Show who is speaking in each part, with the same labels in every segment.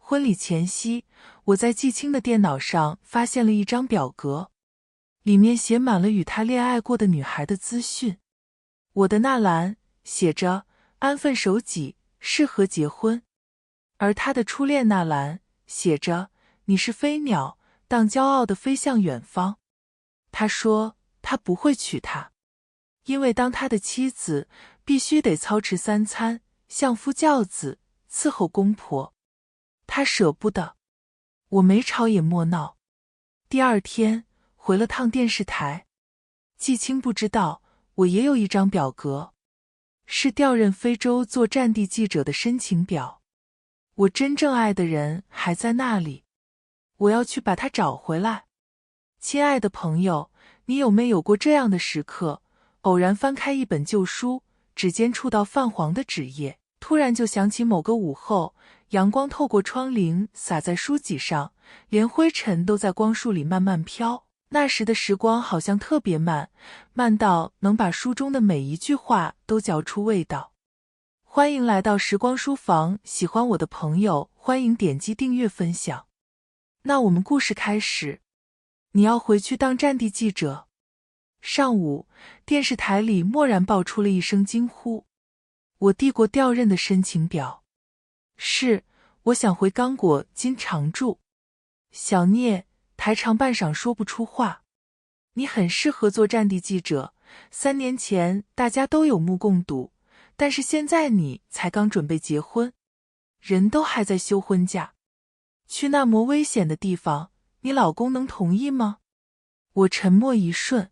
Speaker 1: 婚礼前夕，我在季青的电脑上发现了一张表格，里面写满了与他恋爱过的女孩的资讯。我的那栏写着安分守己，适合结婚，而他的初恋那栏写着你是飞鸟，当骄傲地飞向远方。他说他不会娶她，因为当他的妻子必须得操持3餐，相夫教子，伺候公婆。他舍不得。我没吵也莫闹。第二天回了趟电视台，季青不知道我也有一张表格，是调任非洲做战地记者的申请表。我真正爱的人还在那里，我要去把他找回来。亲爱的朋友，你有没有过这样的时刻，偶然翻开一本旧书，指尖触到泛黄的纸页，突然就想起某个午后，阳光透过窗棂洒在书籍上，连灰尘都在光束里慢慢飘。那时的时光好像特别慢，慢到能把书中的每一句话都嚼出味道。欢迎来到时光书房，喜欢我的朋友欢迎点击订阅分享。那我们故事开始。你要回去当战地记者。上午，电视台里蓦然爆出了一声惊呼。我递过调任的申请表。是，我想回刚果金常驻。小聂，台长半晌说不出话。你很适合做战地记者，3年前大家都有目共睹，但是现在你才刚准备结婚，人都还在休婚假。去那么危险的地方，你老公能同意吗？我沉默一瞬。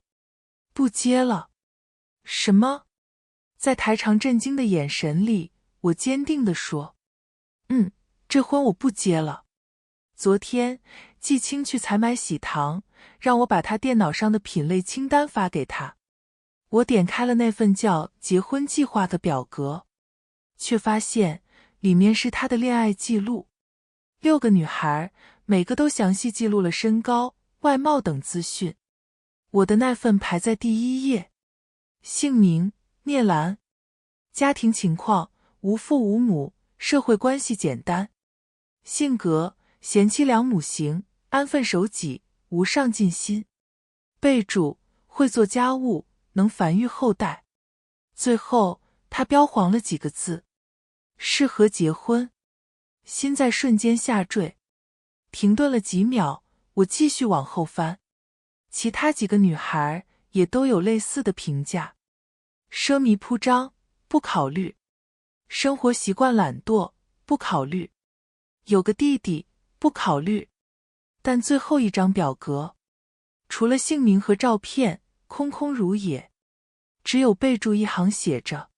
Speaker 1: 不接了。什么？在台长震惊的眼神里，我坚定地说，这婚我不结了。昨天，季青去采买喜糖，让我把他电脑上的品类清单发给他。我点开了那份叫结婚计划的表格，却发现里面是他的恋爱记录。6个女孩，每个都详细记录了身高、外貌等资讯。我的那份排在第1页。姓名：聂兰。家庭情况：无父无母，社会关系简单。性格：贤妻良母型，安分守己，无上进心。备注：会做家务，能繁育后代。最后，他标黄了几个字：适合结婚。心在瞬间下坠。停顿了几秒，我继续往后翻。其他几个女孩也都有类似的评价。奢靡铺张，不考虑。生活习惯懒惰，不考虑。有个弟弟，不考虑。但最后一张表格，除了姓名和照片，空空如也，只有备注一行写着：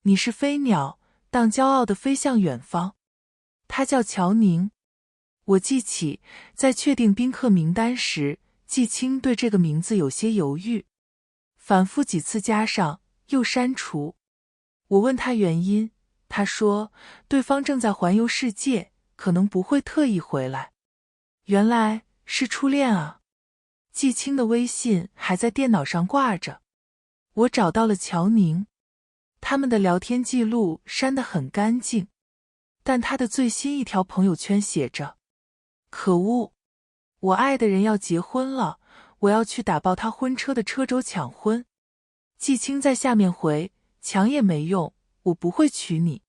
Speaker 1: 你是飞鸟，当骄傲地飞向远方。他叫乔宁。我记起，在确定宾客名单时，季青对这个名字有些犹豫，反复几次加上又删除。我问他原因，他说对方正在环游世界，可能不会特意回来。原来是初恋啊。季青的微信还在电脑上挂着。我找到了乔宁，他们的聊天记录删得很干净，但他的最新一条朋友圈写着：可恶，我爱的人要结婚了，我要去打爆他婚车的车轴抢婚。季青在下面回：抢也没用，我不会娶你。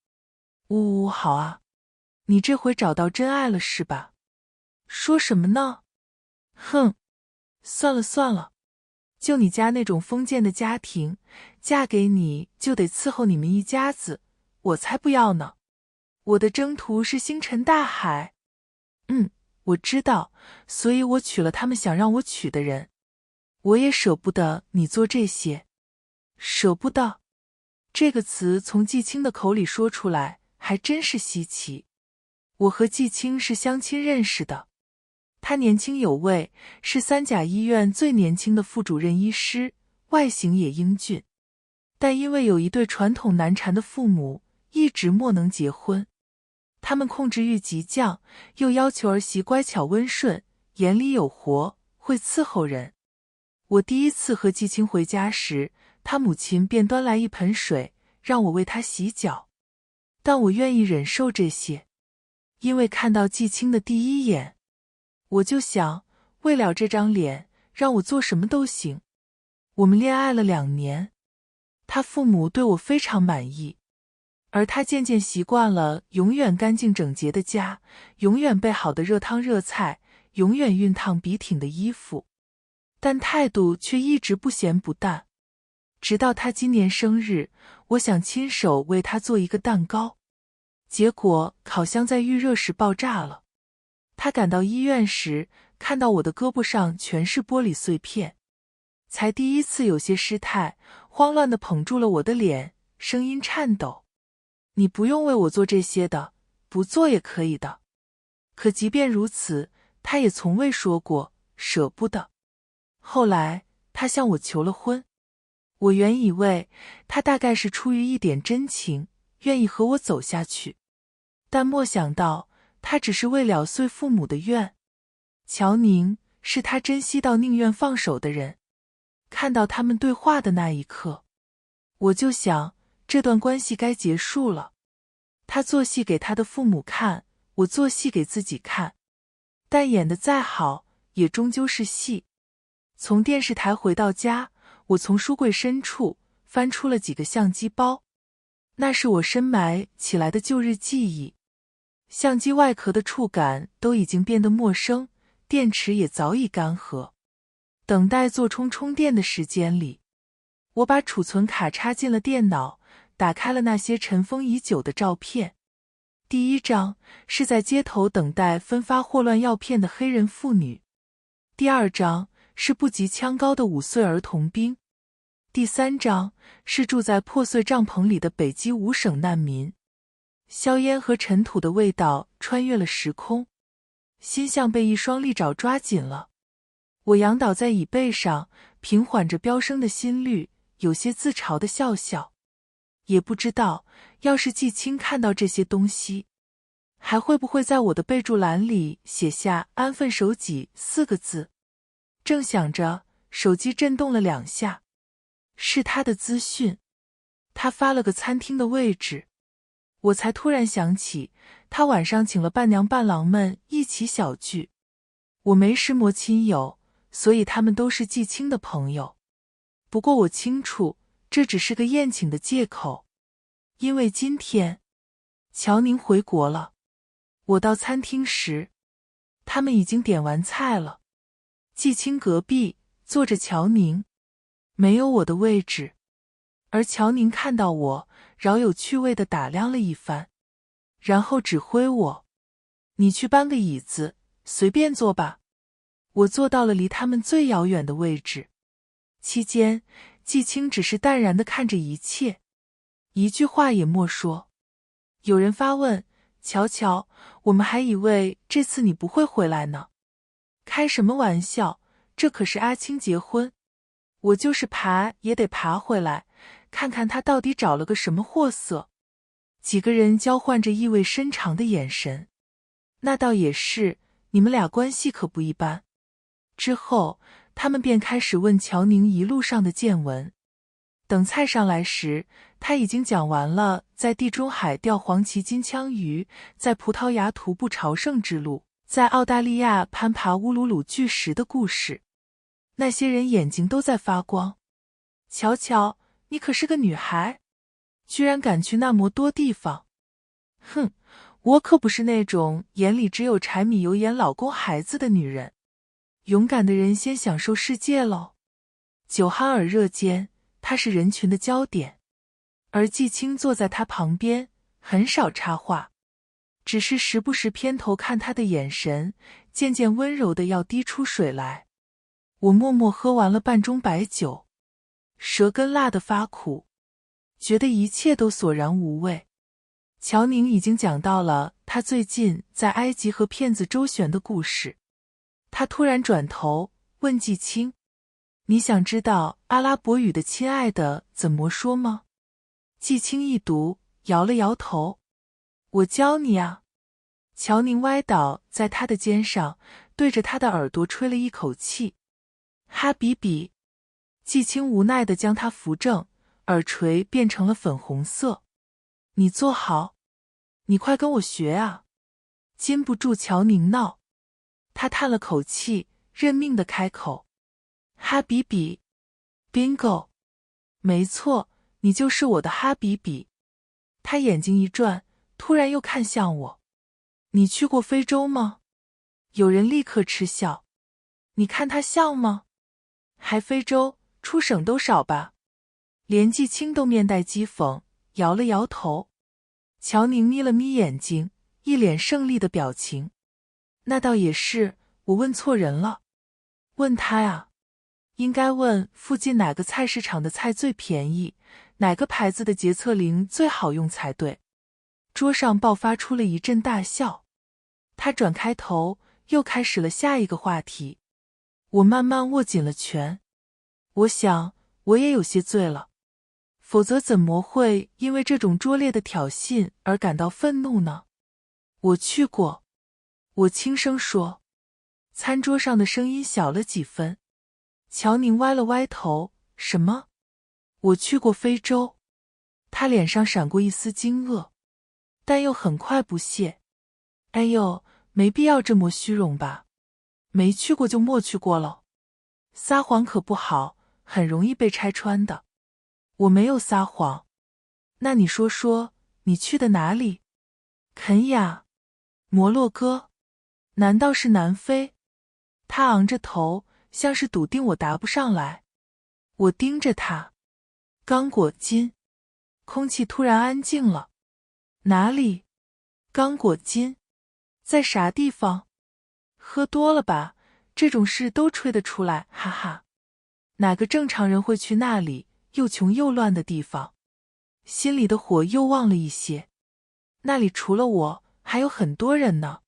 Speaker 1: 呜呜，好啊，你这回找到真爱了是吧？说什么呢？哼，算了算了，就你家那种封建的家庭，嫁给你就得伺候你们一家子，我才不要呢。我的征途是星辰大海。我知道，所以我娶了他们想让我娶的人。我也舍不得你做这些。舍不得这个词从季青的口里说出来，还真是稀奇。我和季青是相亲认识的，他年轻有为，是3甲医院最年轻的副主任医师，外形也英俊。但因为有一对传统难缠的父母，一直莫能结婚。他们控制欲极降，又要求儿媳乖巧温顺，眼里有活，会伺候人。我第一次和季青回家时，他母亲便端来一盆水，让我为他洗脚。但我愿意忍受这些。因为看到季青的第一眼，我就想，为了这张脸，让我做什么都行。我们恋爱了2年，他父母对我非常满意，而他渐渐习惯了永远干净整洁的家，永远备好的热汤热菜，永远熨烫笔挺的衣服，但态度却一直不咸不淡。直到他今年生日，我想亲手为他做一个蛋糕，结果烤箱在预热时爆炸了。他赶到医院时，看到我的胳膊上全是玻璃碎片，才第一次有些失态，慌乱地捧住了我的脸，声音颤抖：你不用为我做这些的，不做也可以的。可即便如此，他也从未说过舍不得。后来他向我求了婚，我原以为他大概是出于一点真情，愿意和我走下去，但没想到他只是为了遂父母的愿。乔宁是他珍惜到宁愿放手的人。看到他们对话的那一刻，我就想这段关系该结束了。他做戏给他的父母看，我做戏给自己看，但演得再好也终究是戏。从电视台回到家，我从书柜深处翻出了几个相机包，那是我深埋起来的旧日记忆。相机外壳的触感都已经变得陌生，电池也早已干涸。等待座充充电的时间里，我把储存卡插进了电脑，打开了那些尘封已久的照片。第一张是在街头等待分发霍乱药片的黑人妇女，第二张是不及枪高的5岁儿童兵，第三张是住在破碎帐篷里的北极5省难民。硝烟和尘土的味道穿越了时空，心像被一双利爪抓紧了。我仰倒在椅背上，平缓着飙升的心率，有些自嘲的笑笑。也不知道，要是季青看到这些东西，还会不会在我的备注栏里写下“安分守己”4个字。正想着，手机震动了2下，是他的资讯。他发了个餐厅的位置，我才突然想起，他晚上请了伴娘伴郎们一起小聚。我没识摩亲友，所以他们都是季青的朋友。不过我清楚，这只是个宴请的借口，因为今天乔宁回国了。我到餐厅时，他们已经点完菜了。季青隔壁坐着乔宁，没有我的位置，而乔宁看到我，饶有趣味地打量了一番，然后指挥我：你去搬个椅子，随便坐吧。我坐到了离他们最遥远的位置。期间，季青只是淡然地看着一切，一句话也莫说。有人发问：乔乔，我们还以为这次你不会回来呢。开什么玩笑，这可是阿青结婚，我就是爬也得爬回来，看看他到底找了个什么货色。几个人交换着意味深长的眼神。那倒也是，你们俩关系可不一般。之后，他们便开始问乔宁一路上的见闻。等菜上来时，他已经讲完了在地中海钓黄鳍金枪鱼，在葡萄牙徒步朝圣之路，在澳大利亚攀爬乌鲁鲁巨石的故事。那些人眼睛都在发光。乔乔，你可是个女孩，居然敢去那么多地方。哼，我可不是那种眼里只有柴米油盐老公孩子的女人。勇敢的人先享受世界喽。酒酣耳热间，他是人群的焦点，而季青坐在他旁边，很少插话，只是时不时偏头看他的眼神，渐渐温柔的要滴出水来。我默默喝完了半盅白酒，舌根辣得发苦，觉得一切都索然无味。乔宁已经讲到了他最近在埃及和骗子周旋的故事。他突然转头问季青：你想知道阿拉伯语的亲爱的怎么说吗？季青一读，摇了摇头：我教你啊。乔宁歪倒在他的肩上，对着他的耳朵吹了一口气。哈比比。季青无奈地将他扶正，耳垂变成了粉红色。你坐好，你快跟我学啊。禁不住乔宁闹。他叹了口气，认命地开口：哈比比 ，bingo， 没错，你就是我的哈比比。他眼睛一转，突然又看向我：你去过非洲吗？有人立刻嗤笑：你看他像吗？还非洲，出省都少吧？连季青都面带讥讽，摇了摇头。乔宁眯了眯眼睛，一脸胜利的表情。那倒也是，我问错人了。问他啊，应该问附近哪个菜市场的菜最便宜，哪个牌子的洁厕灵最好用才对。桌上爆发出了一阵大笑。他转开头，又开始了下一个话题。我慢慢握紧了拳。我想，我也有些醉了，否则怎么会因为这种拙劣的挑衅而感到愤怒呢？我去过，我轻声说。餐桌上的声音小了几分。乔宁歪了歪头，什么？我去过非洲。他脸上闪过一丝惊愕，但又很快不屑。哎呦，没必要这么虚荣吧，没去过就莫去过了。撒谎可不好，很容易被拆穿的。我没有撒谎。那你说说，你去的哪里？肯亚？摩洛哥？难道是南非？他昂着头，像是笃定我答不上来。我盯着他。刚果金。空气突然安静了。哪里？刚果金？在啥地方？喝多了吧，这种事都吹得出来，哈哈。哪个正常人会去那里又穷又乱的地方？心里的火又旺了一些。那里除了我，还有很多人呢。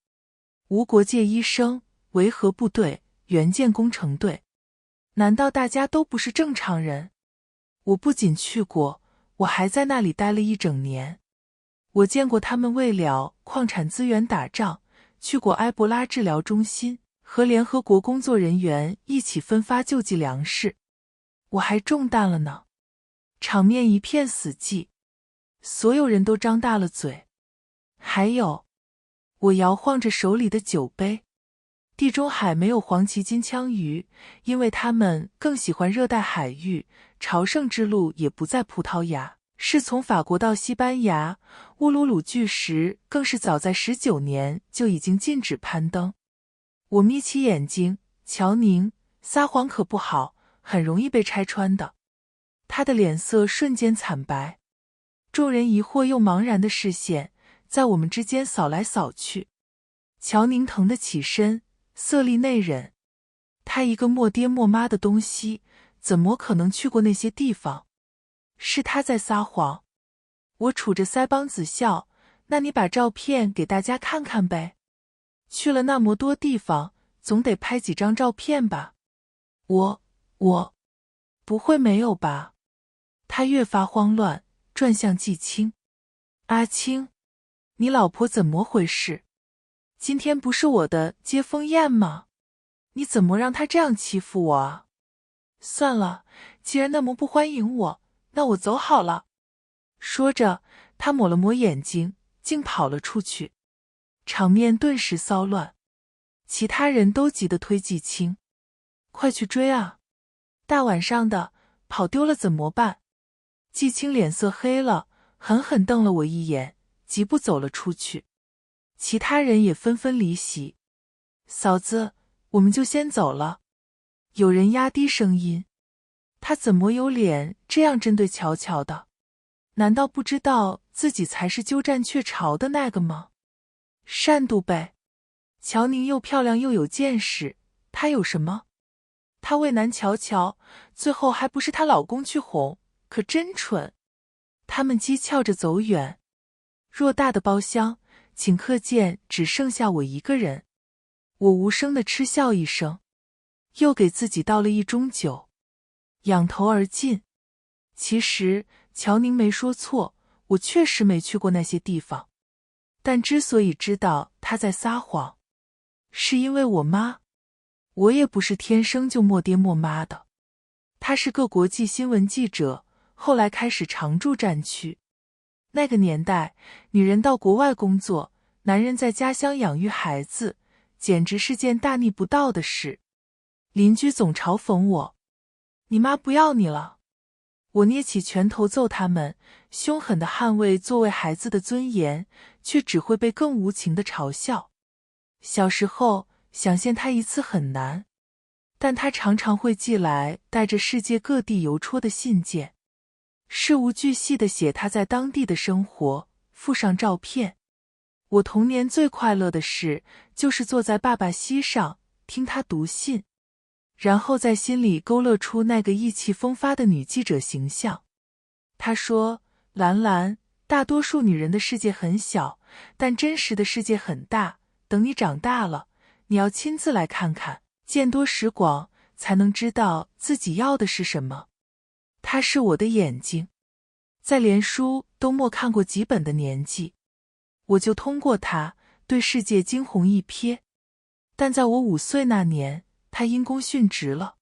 Speaker 1: 无国界医生、维和部队、援建工程队，难道大家都不是正常人？我不仅去过，我还在那里待了一整年。我见过他们为了矿产资源打仗，去过埃博拉治疗中心，和联合国工作人员一起分发救济粮食。我还中弹了呢。场面一片死寂，所有人都张大了嘴。还有，我摇晃着手里的酒杯。地中海没有黄鳍金枪鱼，因为他们更喜欢热带海域。朝圣之路也不在葡萄牙，是从法国到西班牙。乌鲁鲁巨石更是早在19年就已经禁止攀登。我眯起眼睛，乔宁，撒谎可不好，很容易被拆穿的。他的脸色瞬间惨白。众人疑惑又茫然的视线在我们之间扫来扫去。乔宁腾地起身，色厉内荏。他一个没爹没妈的东西，怎么可能去过那些地方？是他在撒谎。我杵着腮帮子笑，那你把照片给大家看看呗。去了那么多地方，总得拍几张照片吧。我，不会没有吧？他越发慌乱，转向季青。阿青，你老婆怎么回事？今天不是我的接风宴吗？你怎么让她这样欺负我啊？算了，既然那么不欢迎我，那我走好了。说着，他抹了抹眼睛，竟跑了出去。场面顿时骚乱，其他人都急得推季青：快去追啊！大晚上的，跑丢了怎么办？季青脸色黑了，狠狠瞪了我一眼，疾步走了出去。其他人也纷纷离席。嫂子，我们就先走了。有人压低声音。他怎么有脸这样针对乔乔的？难道不知道自己才是鸠占鹊巢的那个吗？善妒呗。乔宁又漂亮又有见识，她有什么？她为难乔乔，最后还不是她老公去哄，可真蠢。他们讥诮着走远。偌大的包厢，顷刻间只剩下我一个人。我无声地嗤笑一声，又给自己倒了一盅酒，仰头而尽。其实乔宁没说错，我确实没去过那些地方。但之所以知道他在撒谎，是因为我妈。我也不是天生就没爹没妈的。他是个国际新闻记者，后来开始常驻战区。那个年代，女人到国外工作，男人在家乡养育孩子，简直是件大逆不道的事。邻居总嘲讽我：你妈不要你了。我捏起拳头揍他们，凶狠地捍卫作为孩子的尊严，却只会被更无情地嘲笑。小时候想见他一次很难，但他常常会寄来带着世界各地邮戳的信件，事无巨细地写他在当地的生活，附上照片。我童年最快乐的事，就是坐在爸爸膝上，听他读信，然后在心里勾勒出那个意气风发的女记者形象。他说：兰兰，大多数女人的世界很小，但真实的世界很大，等你长大了，你要亲自来看看，见多识广，才能知道自己要的是什么。他是我的眼睛，在连书都没看过几本的年纪，我就通过他对世界惊鸿一瞥。但在我5岁那年，他因公殉职了，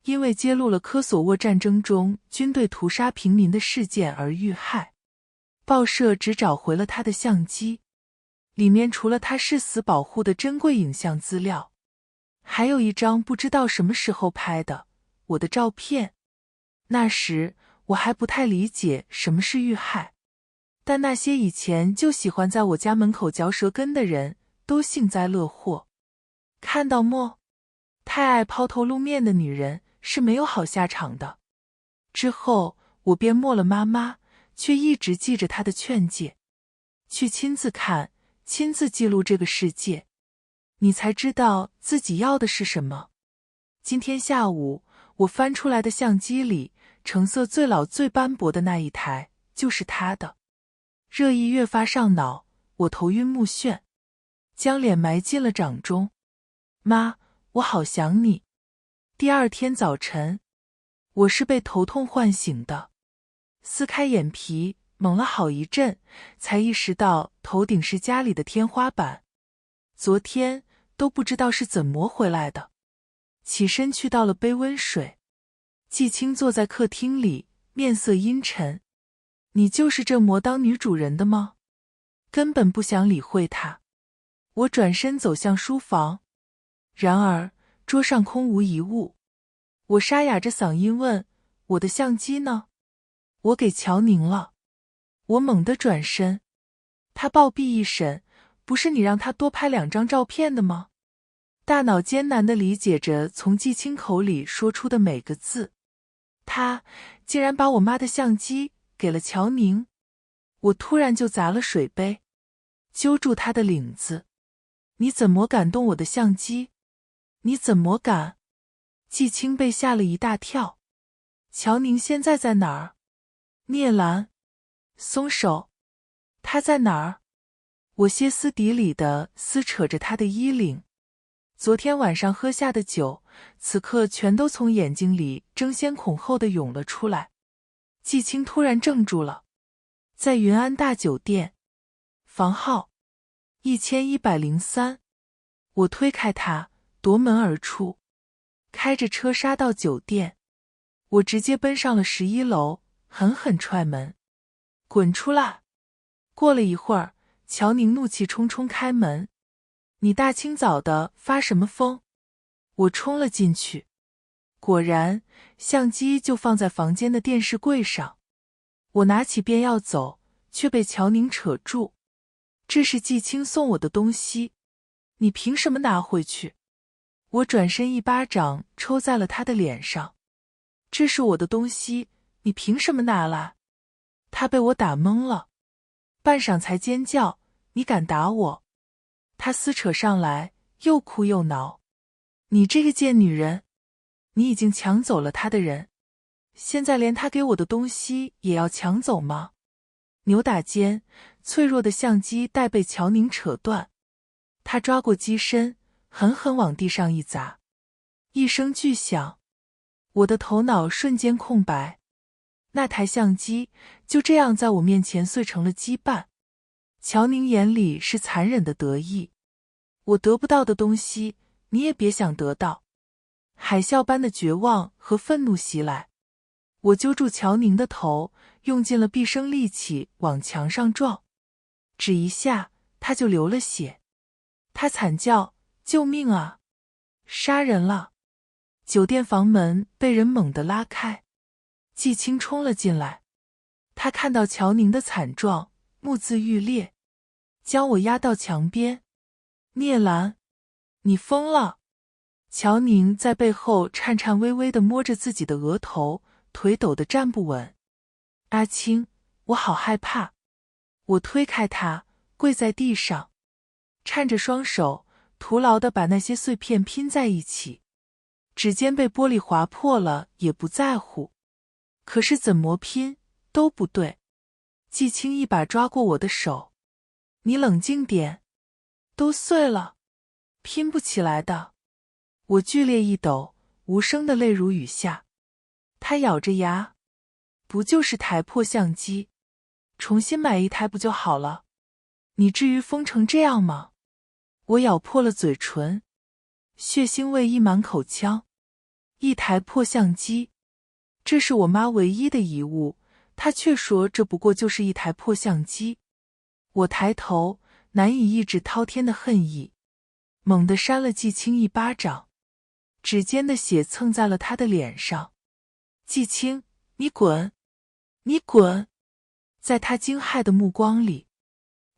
Speaker 1: 因为揭露了科索沃战争中军队屠杀平民的事件而遇害。报社只找回了他的相机，里面除了他誓死保护的珍贵影像资料，还有一张不知道什么时候拍的我的照片。那时我还不太理解什么是遇害，但那些以前就喜欢在我家门口嚼舌根的人都幸灾乐祸。看到没？太爱抛头露面的女人是没有好下场的。之后我便没了妈妈，却一直记着她的劝诫，去亲自看，亲自记录这个世界，你才知道自己要的是什么。今天下午我翻出来的相机里，成色最老最斑驳的那一台就是他的。热意越发上脑，我头晕目眩，将脸埋进了掌中。妈，我好想你。第二天早晨，我是被头痛唤醒的，撕开眼皮，猛了好一阵，才意识到头顶是家里的天花板。昨天都不知道是怎磨回来的。起身去倒了杯温水。季青坐在客厅里，面色阴沉。你就是这么当女主人的吗？根本不想理会他。我转身走向书房，然而桌上空无一物。我沙哑着嗓音问：我的相机呢？我给乔宁了。我猛地转身，他暴毙一审，不是你让他多拍2张照片的吗？大脑艰难地理解着从季青口里说出的每个字。他竟然把我妈的相机给了乔宁。我突然就砸了水杯，揪住他的领子。你怎么敢动我的相机？你怎么敢？季青被吓了一大跳。乔宁现在在哪儿？聂兰，松手！他在哪儿？我歇斯底里地撕扯着他的衣领。昨天晚上喝下的酒，此刻全都从眼睛里争先恐后地涌了出来。季青突然怔住了，在云安大酒店，房号1103。我推开他，夺门而出，开着车杀到酒店。我直接奔上了11楼，狠狠踹门。滚出来！过了一会儿，乔宁怒气冲冲开门。你大清早的发什么疯？我冲了进去，果然相机就放在房间的电视柜上。我拿起便要走，却被乔宁扯住。这是季青送我的东西，你凭什么拿回去？我转身一巴掌抽在了他的脸上。这是我的东西，你凭什么拿来？他被我打懵了，半晌才尖叫：你敢打我！他撕扯上来，又哭又挠。你这个贱女人，你已经抢走了他的人，现在连他给我的东西也要抢走吗？扭打间，脆弱的相机带被乔宁扯断。他抓过机身，狠狠往地上一砸，一声巨响，我的头脑瞬间空白。那台相机就这样在我面前碎成了鸡瓣。乔宁眼里是残忍的得意，我得不到的东西，你也别想得到。海啸般的绝望和愤怒袭来，我揪住乔宁的头，用尽了毕生力气往墙上撞。只一下，他就流了血。他惨叫：救命啊！杀人了！酒店房门被人猛地拉开，季青冲了进来。他看到乔宁的惨状，目眦欲裂，将我压到墙边。聂兰，你疯了！乔宁在背后颤颤巍巍地摸着自己的额头，腿抖得站不稳。阿青，我好害怕。我推开他，跪在地上，颤着双手，徒劳地把那些碎片拼在一起。指尖被玻璃划破了也不在乎，可是怎么拼都不对。季青一把抓过我的手，你冷静点，都碎了，拼不起来的。我剧烈一抖，无声的泪如雨下。他咬着牙，不就是台破相机，重新买一台不就好了？你至于疯成这样吗？我咬破了嘴唇，血腥味溢满口腔。一台破相机，这是我妈唯一的遗物，她却说这不过就是一台破相机。我抬头，难以抑制滔天的恨意，猛地扇了季青一巴掌，指尖的血蹭在了他的脸上。季青，你滚！你滚！在他惊骇的目光里，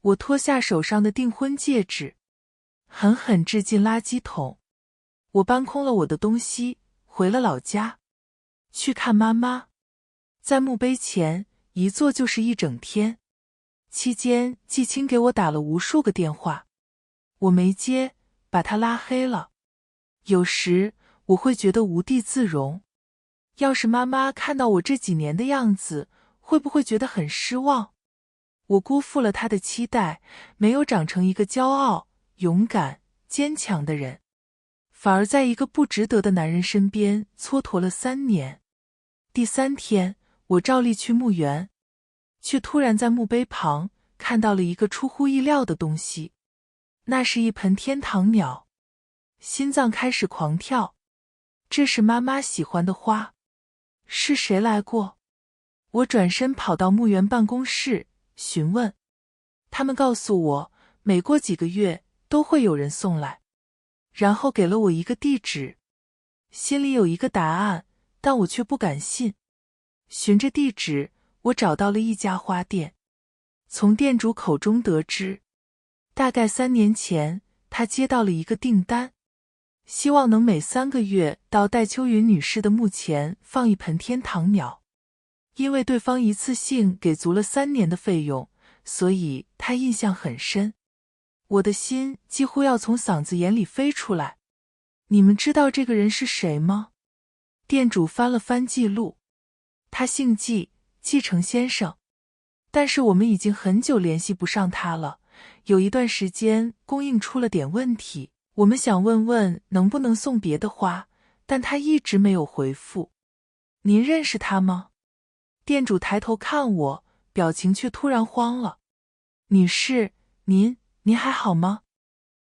Speaker 1: 我脱下手上的订婚戒指，狠狠掷进垃圾桶。我搬空了我的东西，回了老家，去看妈妈。在墓碑前一坐就是一整天，期间季青给我打了无数个电话，我没接，把他拉黑了。有时我会觉得无地自容，要是妈妈看到我这几年的样子，会不会觉得很失望？我辜负了她的期待，没有长成一个骄傲、勇敢、坚强的人，反而在一个不值得的男人身边蹉跎了3年。第3天，我照例去墓园，却突然在墓碑旁看到了一个出乎意料的东西，那是一盆天堂鸟。心脏开始狂跳，这是妈妈喜欢的花。是谁来过？我转身跑到墓园办公室询问，他们告诉我，每过几个月都会有人送来，然后给了我一个地址。心里有一个答案，但我却不敢信。循着地址，我找到了一家花店，从店主口中得知，大概3年前，他接到了一个订单，希望能每3个月到戴秋云女士的墓前放一盆天堂鸟。因为对方一次性给足了3年的费用，所以他印象很深。我的心几乎要从嗓子眼里飞出来。你们知道这个人是谁吗？店主翻了翻记录，他姓季，季承先生。但是我们已经很久联系不上他了，有一段时间供应出了点问题，我们想问问能不能送别的花，但他一直没有回复。您认识他吗？店主抬头看我，表情却突然慌了。女士，您还好吗？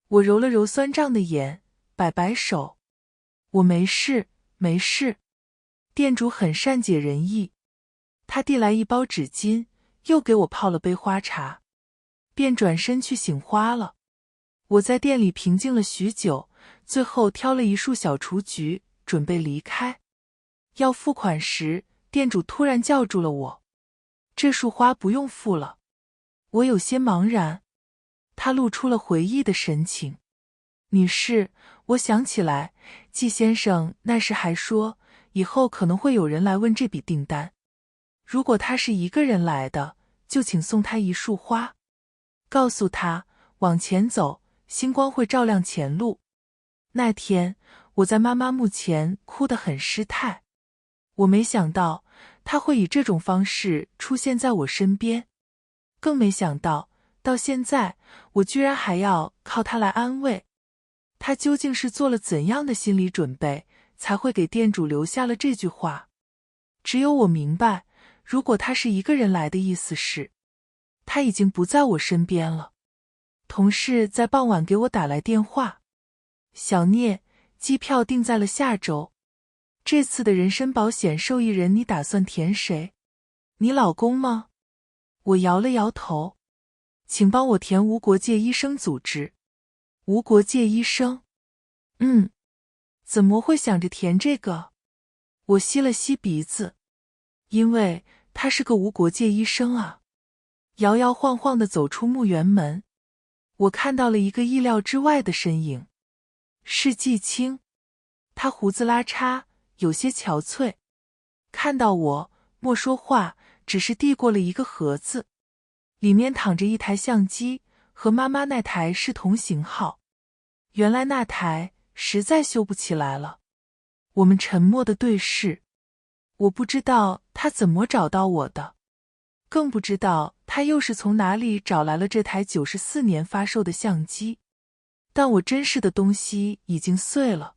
Speaker 1: 我揉了揉酸胀的眼，摆摆手。我没事，没事。店主很善解人意，他递来一包纸巾，又给我泡了杯花茶，便转身去醒花了。我在店里平静了许久，最后挑了一束小雏菊，准备离开。要付款时，店主突然叫住了我，这束花不用付了。我有些茫然，他露出了回忆的神情。女士，我想起来，季先生那时还说，以后可能会有人来问这笔订单。如果他是一个人来的，就请送他一束花，告诉他往前走，星光会照亮前路。那天，我在妈妈墓前哭得很失态。我没想到他会以这种方式出现在我身边，更没想到到现在我居然还要靠他来安慰。他究竟是做了怎样的心理准备，才会给店主留下了这句话？只有我明白，如果他是一个人来的意思是，他已经不在我身边了。同事在傍晚给我打来电话，小聂，机票定在了下周。这次的人身保险受益人你打算填谁？你老公吗？我摇了摇头。请帮我填无国界医生组织。无国界医生？怎么会想着填这个？我吸了吸鼻子，因为他是个无国界医生啊。摇摇晃晃地走出墓园门，我看到了一个意料之外的身影，是季青。他胡子拉碴，有些憔悴，看到我莫说话，只是递过了一个盒子，里面躺着一台相机，和妈妈那台是同型号。原来那台实在修不起来了。我们沉默地对视，我不知道他怎么找到我的，更不知道他又是从哪里找来了这台94年发售的相机。但我珍视的东西已经碎了，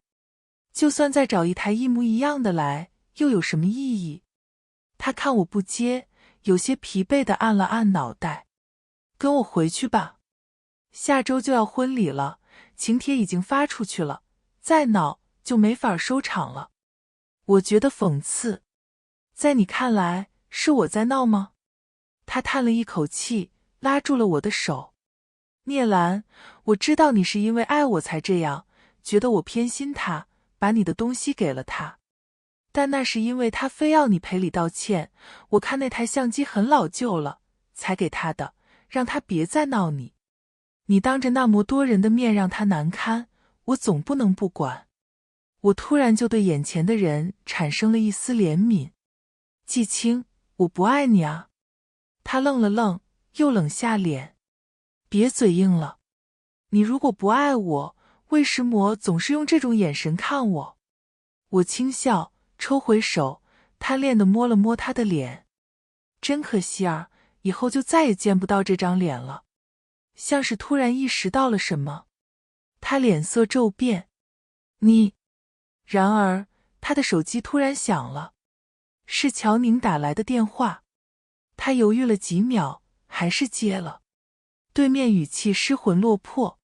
Speaker 1: 就算再找一台一模一样的来，又有什么意义？他看我不接，有些疲惫地按了按脑袋。跟我回去吧，下周就要婚礼了，请帖已经发出去了，再闹就没法收场了。我觉得讽刺，在你看来是我在闹吗？他叹了一口气，拉住了我的手。聂兰，我知道你是因为爱我才这样，觉得我偏心他，把你的东西给了他。但那是因为他非要你赔礼道歉，我看那台相机很老旧了，才给他的，让他别再闹你。你当着那么多人的面让他难堪，我总不能不管。我突然就对眼前的人产生了一丝怜悯。季青，我不爱你啊。他愣了愣，又冷下脸。别嘴硬了，你如果不爱我，为什么总是用这种眼神看我？我轻笑，抽回手，贪恋地摸了摸他的脸。真可惜啊，以后就再也见不到这张脸了。像是突然意识到了什么，他脸色骤变。你……然而他的手机突然响了，是乔宁打来的电话。他犹豫了几秒，还是接了。对面语气失魂落魄。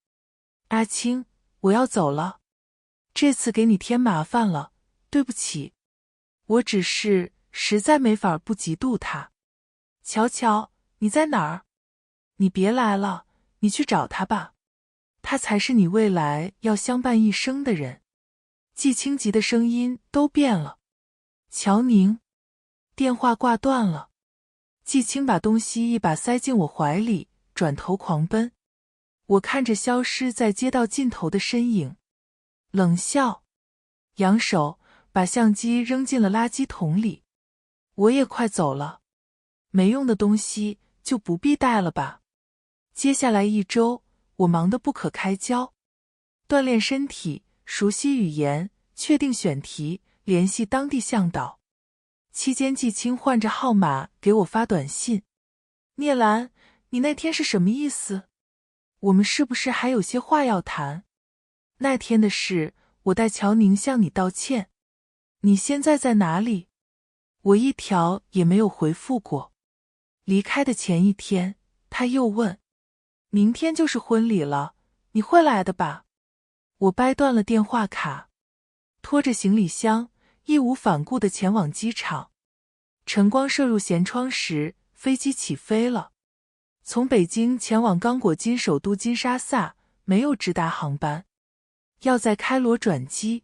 Speaker 1: 阿青，我要走了，这次给你添麻烦了，对不起。我只是实在没法不嫉妒他。乔乔，你在哪儿？你别来了，你去找他吧，他才是你未来要相伴一生的人。季青急的声音都变了。乔宁。电话挂断了。季青把东西一把塞进我怀里，转头狂奔。我看着消失在街道尽头的身影，冷笑，扬手把相机扔进了垃圾桶里。我也快走了，没用的东西就不必带了吧。接下来1周，我忙得不可开交，锻炼身体，熟悉语言，确定选题，联系当地向导。期间季青换着号码给我发短信。聂兰，你那天是什么意思？我们是不是还有些话要谈？那天的事，我代乔宁向你道歉。你现在在哪里？我一条也没有回复过。离开的前一天，他又问，明天就是婚礼了，你会来的吧？我掰断了电话卡，拖着行李箱，义无反顾地前往机场。晨光射入舷窗时，飞机起飞了。从北京前往刚果金首都金沙萨没有直达航班，要在开罗转机，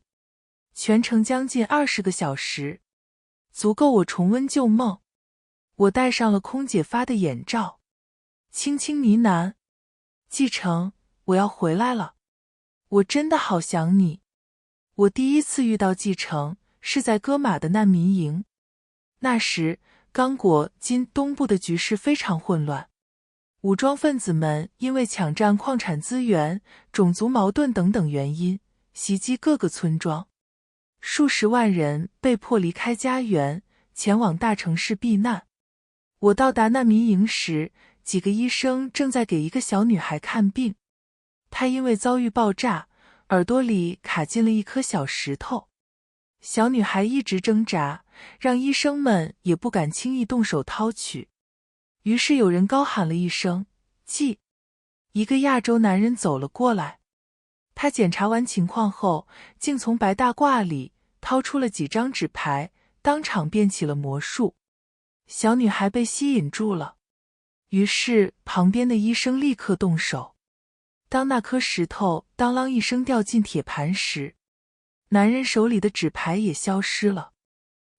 Speaker 1: 全程将近20个小时，足够我重温旧梦。我戴上了空姐发的眼罩，轻轻呢喃，季成，我要回来了，我真的好想你。我第一次遇到季成是在戈马的难民营，那时刚果金东部的局势非常混乱，武装分子们因为抢占矿产资源、种族矛盾等等原因，袭击各个村庄，数十万人被迫离开家园，前往大城市避难。我到达难民营时，几个医生正在给一个小女孩看病，她因为遭遇爆炸，耳朵里卡进了一颗小石头。小女孩一直挣扎，让医生们也不敢轻易动手掏取。于是有人高喊了一声“季”，一个亚洲男人走了过来。他检查完情况后，竟从白大褂里掏出了几张纸牌，当场变起了魔术。小女孩被吸引住了。于是旁边的医生立刻动手。当那颗石头当啷一声掉进铁盘时，男人手里的纸牌也消失了，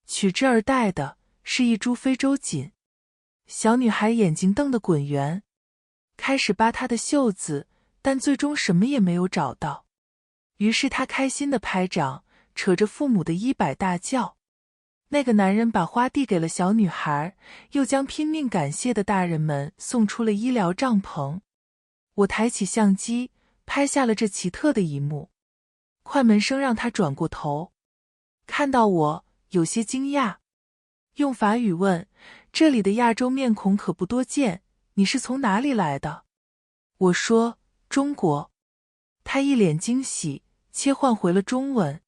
Speaker 1: 取之而代的是一株非洲锦。小女孩眼睛瞪得滚圆，开始扒她的袖子，但最终什么也没有找到。于是她开心地拍掌，扯着父母的衣摆大叫。那个男人把花递给了小女孩，又将拼命感谢的大人们送出了医疗帐篷。我抬起相机，拍下了这奇特的一幕。快门声让他转过头，看到我，有些惊讶，用法语问：“这里的亚洲面孔可不多见，你是从哪里来的？”我说：“中国。”他一脸惊喜，切换回了中文，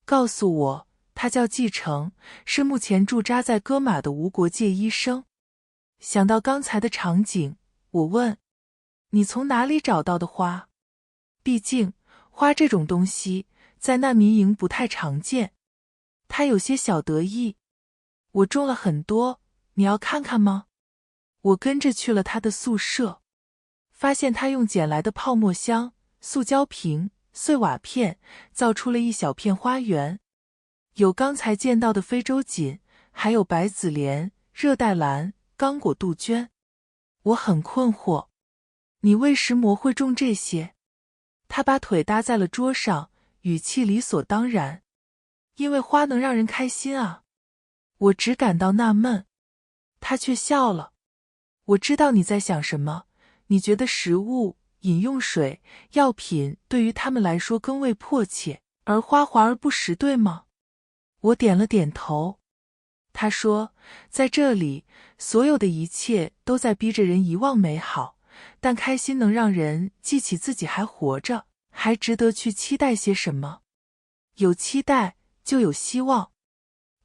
Speaker 1: 告诉我他叫季成，是目前驻扎在戈马的无国界医生。想到刚才的场景，我问：“你从哪里找到的花？”毕竟花这种东西在难民营不太常见。他有些小得意：“我种了很多，你要看看吗？”我跟着去了他的宿舍，发现他用捡来的泡沫箱、塑胶瓶、碎瓦片造出了一小片花园，有刚才见到的非洲锦，还有白紫莲、热带兰、刚果杜鹃。我很困惑：“你为什么会种这些？”他把腿搭在了桌上，语气理所当然：“因为花能让人开心啊。”我只感到纳闷，他却笑了。我知道你在想什么，你觉得食物、饮用水、药品对于他们来说更为迫切，而花华而不实，对吗？我点了点头。他说，在这里，所有的一切都在逼着人遗忘美好，但开心能让人记起自己还活着，还值得去期待些什么。有期待，就有希望。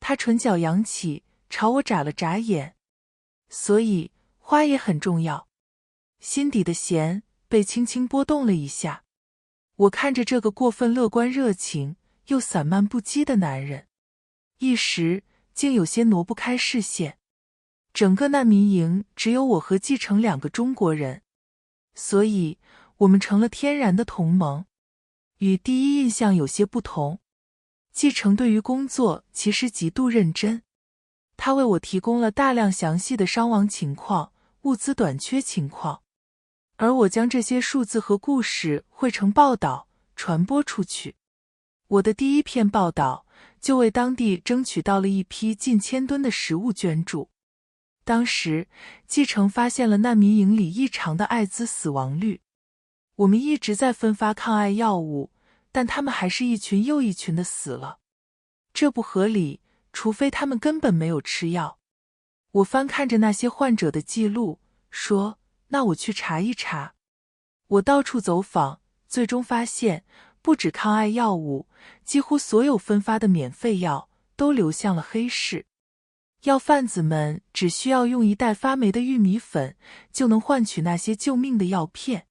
Speaker 1: 他唇角扬起，朝我眨了眨眼。所以，花也很重要。心底的弦被轻轻拨动了一下。我看着这个过分乐观热情又散漫不羁的男人，一时竟有些挪不开视线。整个难民营只有我和季成两个中国人，所以我们成了天然的同盟。与第一印象有些不同，季成对于工作其实极度认真，他为我提供了大量详细的伤亡情况、物资短缺情况，而我将这些数字和故事汇成报道传播出去。我的第一篇报道就为当地争取到了一批近1000吨的食物捐助。当时季成发现了难民营里异常的艾滋死亡率，我们一直在分发抗艾药物，但他们还是一群又一群的死了。这不合理，除非他们根本没有吃药。我翻看着那些患者的记录，说，那我去查一查。我到处走访，最终发现，不止抗艾药物，几乎所有分发的免费药都流向了黑市。药贩子们只需要用一袋发霉的玉米粉，就能换取那些救命的药片，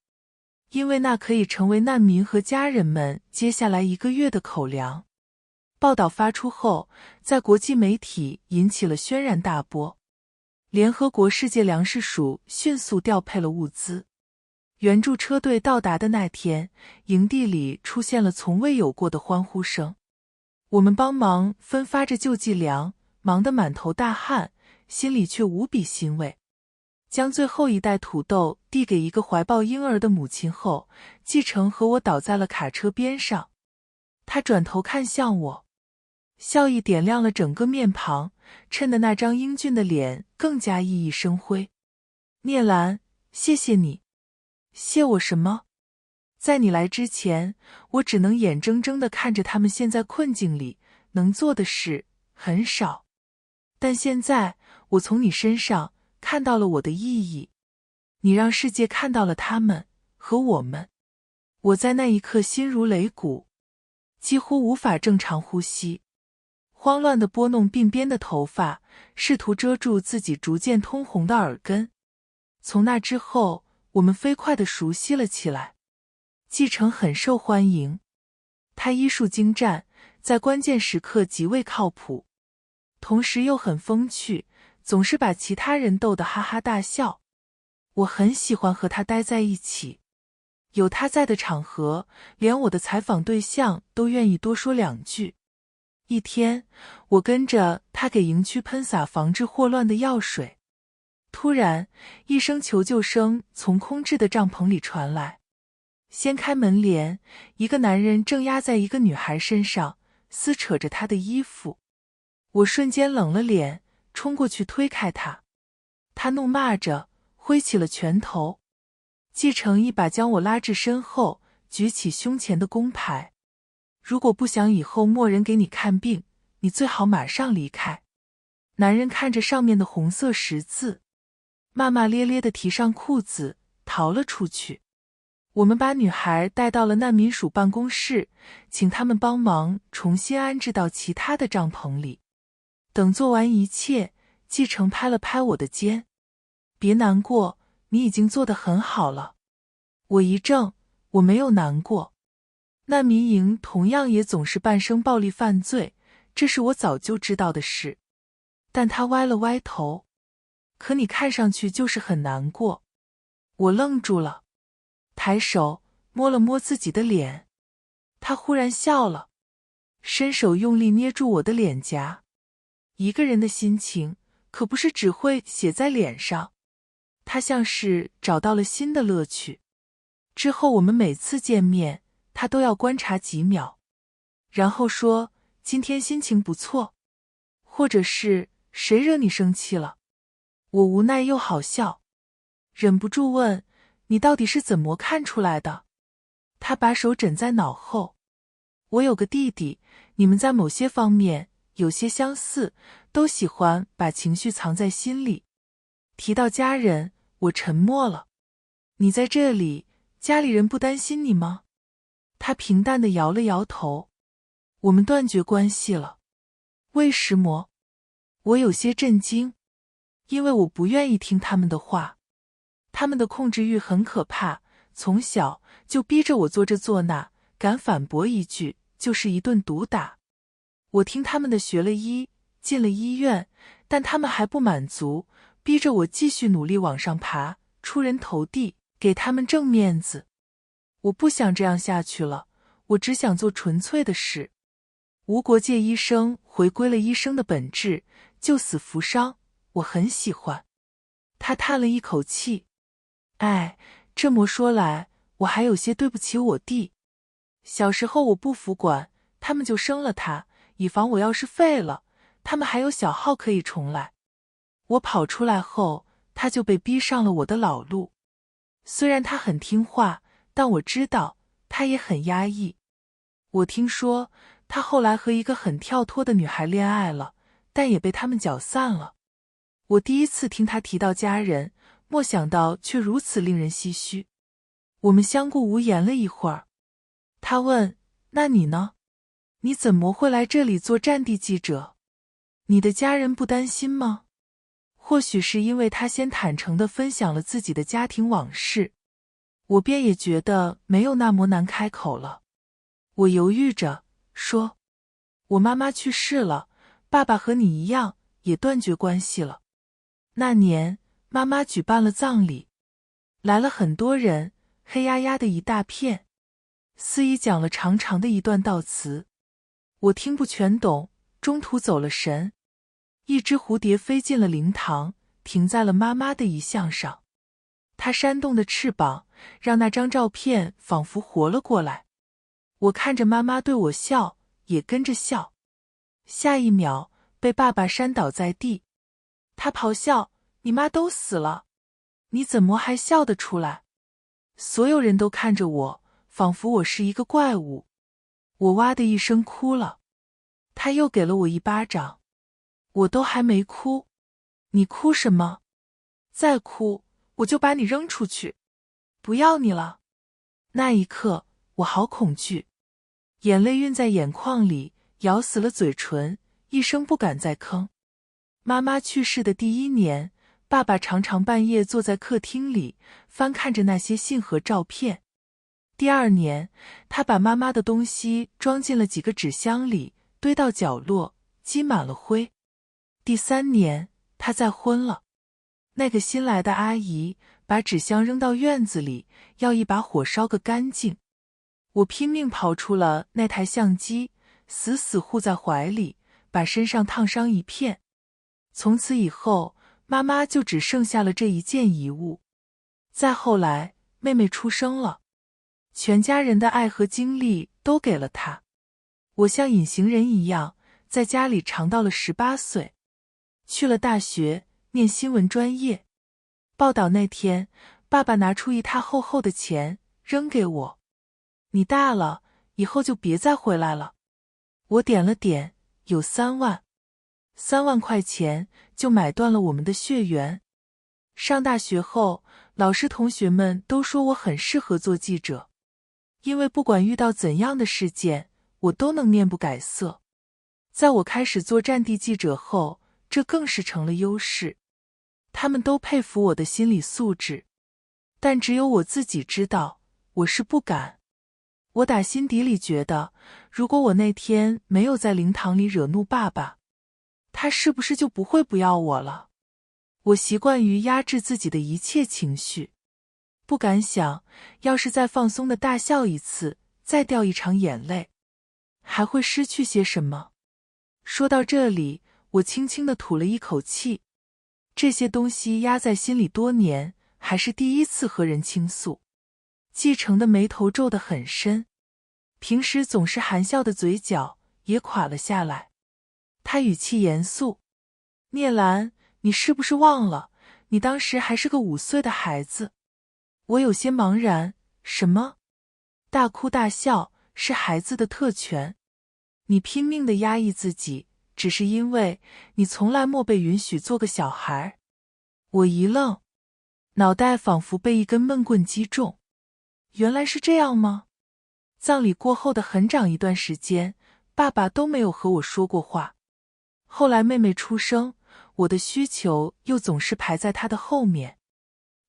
Speaker 1: 因为那可以成为难民和家人们接下来1个月的口粮。报道发出后，在国际媒体引起了轩然大波。联合国世界粮食署迅速调配了物资。援助车队到达的那天，营地里出现了从未有过的欢呼声。我们帮忙分发着救济粮，忙得满头大汗，心里却无比欣慰。将最后一袋土豆递给一个怀抱婴儿的母亲后，季成和我倒在了卡车边上。他转头看向我，笑意点亮了整个面庞，衬得那张英俊的脸更加熠熠生辉。聂兰，谢谢你。谢我什么？在你来之前，我只能眼睁睁地看着他们陷在困境里，能做的事很少。但现在，我从你身上看到了我的意义。你让世界看到了他们和我们。我在那一刻心如擂鼓，几乎无法正常呼吸，慌乱地拨弄鬓边的头发，试图遮住自己逐渐通红的耳根。从那之后，我们飞快地熟悉了起来。季成很受欢迎，他医术精湛，在关键时刻极为靠谱，同时又很风趣，总是把其他人逗得哈哈大笑。我很喜欢和他待在一起，有他在的场合，连我的采访对象都愿意多说两句。一天，我跟着他给营区喷洒防治霍乱的药水，突然，一声求救声从空置的帐篷里传来。掀开门帘，一个男人正压在一个女孩身上，撕扯着她的衣服。我瞬间冷了脸，冲过去推开他。他怒骂着，挥起了拳头。季承一把将我拉至身后，举起胸前的工牌。如果不想以后没人给你看病，你最好马上离开。男人看着上面的红色十字，骂骂咧咧地提上裤子，逃了出去。我们把女孩带到了难民署办公室，请他们帮忙重新安置到其他的帐篷里。等做完一切，季承拍了拍我的肩。别难过，你已经做得很好了。我一怔，我没有难过。难民营同样也总是伴生暴力犯罪，这是我早就知道的事。但他歪了歪头。可你看上去就是很难过。我愣住了，抬手摸了摸自己的脸。他忽然笑了，伸手用力捏住我的脸颊。一个人的心情可不是只会写在脸上。他像是找到了新的乐趣。之后我们每次见面，他都要观察几秒，然后说今天心情不错，或者是谁惹你生气了。我无奈又好笑，忍不住问你到底是怎么看出来的？他把手枕在脑后。我有个弟弟，你们在某些方面有些相似，都喜欢把情绪藏在心里。提到家人，我沉默了。你在这里，家里人不担心你吗？他平淡地摇了摇头。我们断绝关系了。为什么？我有些震惊，因为我不愿意听他们的话。他们的控制欲很可怕，从小就逼着我做这做那，敢反驳一句就是一顿毒打。我听他们的学了医，进了医院，但他们还不满足，逼着我继续努力往上爬，出人头地，给他们挣面子。我不想这样下去了，我只想做纯粹的事。无国界医生回归了医生的本质，救死扶伤，我很喜欢。他叹了一口气。哎，这么说来，我还有些对不起我弟。小时候我不服管，他们就生了他，以防我要是废了，他们还有小号可以重来。我跑出来后，他就被逼上了我的老路。虽然他很听话，但我知道他也很压抑。我听说他后来和一个很跳脱的女孩恋爱了，但也被他们搅散了。我第一次听他提到家人，没想到却如此令人唏嘘。我们相顾无言了一会儿。他问：那你呢？你怎么会来这里做战地记者？你的家人不担心吗？或许是因为他先坦诚地分享了自己的家庭往事，我便也觉得没有那么难开口了。我犹豫着说：我妈妈去世了，爸爸和你一样也断绝关系了。那年妈妈举办了葬礼，来了很多人，黑压压的一大片。司仪讲了长长的一段悼词，我听不全懂，中途走了神。一只蝴蝶飞进了灵堂，停在了妈妈的遗像上。它扇动的翅膀让那张照片仿佛活了过来。我看着妈妈对我笑，也跟着笑。下一秒被爸爸扇倒在地。他咆哮：你妈都死了，你怎么还笑得出来？所有人都看着我，仿佛我是一个怪物。我哇的一声哭了。他又给了我一巴掌。我都还没哭。你哭什么？再哭我就把你扔出去，不要你了。那一刻我好恐惧，眼泪晕在眼眶里，咬死了嘴唇，一声不敢再吭。妈妈去世的第一年，爸爸常常半夜坐在客厅里，翻看着那些信和照片。第二年，他把妈妈的东西装进了几个纸箱里，堆到角落，积满了灰。第三年，他再婚了。那个新来的阿姨把纸箱扔到院子里，要一把火烧个干净。我拼命刨出了那台相机，死死护在怀里，把身上烫伤一片。从此以后，妈妈就只剩下了这一件遗物。再后来，妹妹出生了，全家人的爱和精力都给了她。我像隐形人一样，在家里长到了18岁，去了大学，念新闻专业。报道那天，爸爸拿出一沓厚厚的钱扔给我：“你大了，以后就别再回来了。”我点了点，有3万。3万块钱就买断了我们的血缘。上大学后，老师同学们都说我很适合做记者，因为不管遇到怎样的事件，我都能面不改色。在我开始做战地记者后，这更是成了优势。他们都佩服我的心理素质，但只有我自己知道，我是不敢。我打心底里觉得，如果我那天没有在灵堂里惹怒爸爸，他是不是就不会不要我了？我习惯于压制自己的一切情绪，不敢想，要是再放松的大笑一次，再掉一场眼泪，还会失去些什么？说到这里，我轻轻地吐了一口气。这些东西压在心里多年，还是第一次和人倾诉。继承的眉头皱得很深，平时总是含笑的嘴角也垮了下来。他语气严肃：“聂兰，你是不是忘了，你当时还是个5岁的孩子？”我有些茫然，什么？大哭大笑是孩子的特权？你拼命地压抑自己，只是因为你从来没被允许做个小孩？我一愣，脑袋仿佛被一根闷棍击中。原来是这样吗？葬礼过后的很长一段时间，爸爸都没有和我说过话。后来妹妹出生，我的需求又总是排在她的后面。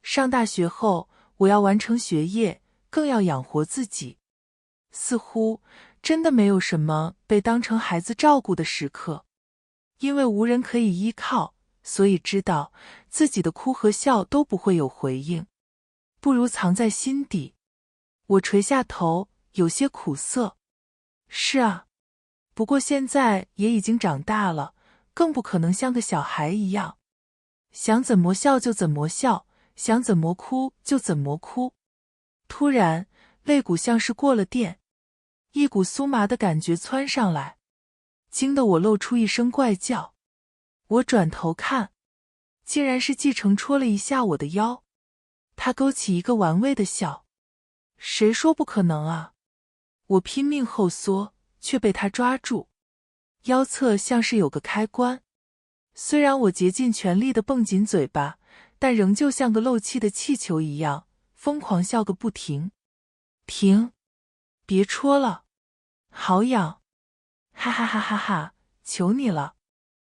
Speaker 1: 上大学后，我要完成学业，更要养活自己。似乎真的没有什么被当成孩子照顾的时刻。因为无人可以依靠，所以知道自己的哭和笑都不会有回应，不如藏在心底。我垂下头，有些苦涩。是啊，不过现在也已经长大了，更不可能像个小孩一样，想怎么笑就怎么笑，想怎么哭就怎么哭。突然，肋骨像是过了电，一股酥麻的感觉窜上来，惊得我露出一声怪叫。我转头看，竟然是季承戳了一下我的腰。他勾起一个玩味的笑。谁说不可能啊？我拼命后缩，却被他抓住。腰侧像是有个开关，虽然我竭尽全力地绷紧嘴巴，但仍旧像个漏气的气球一样，疯狂笑个不停。停！别戳了，好痒！哈哈哈哈哈！求你了！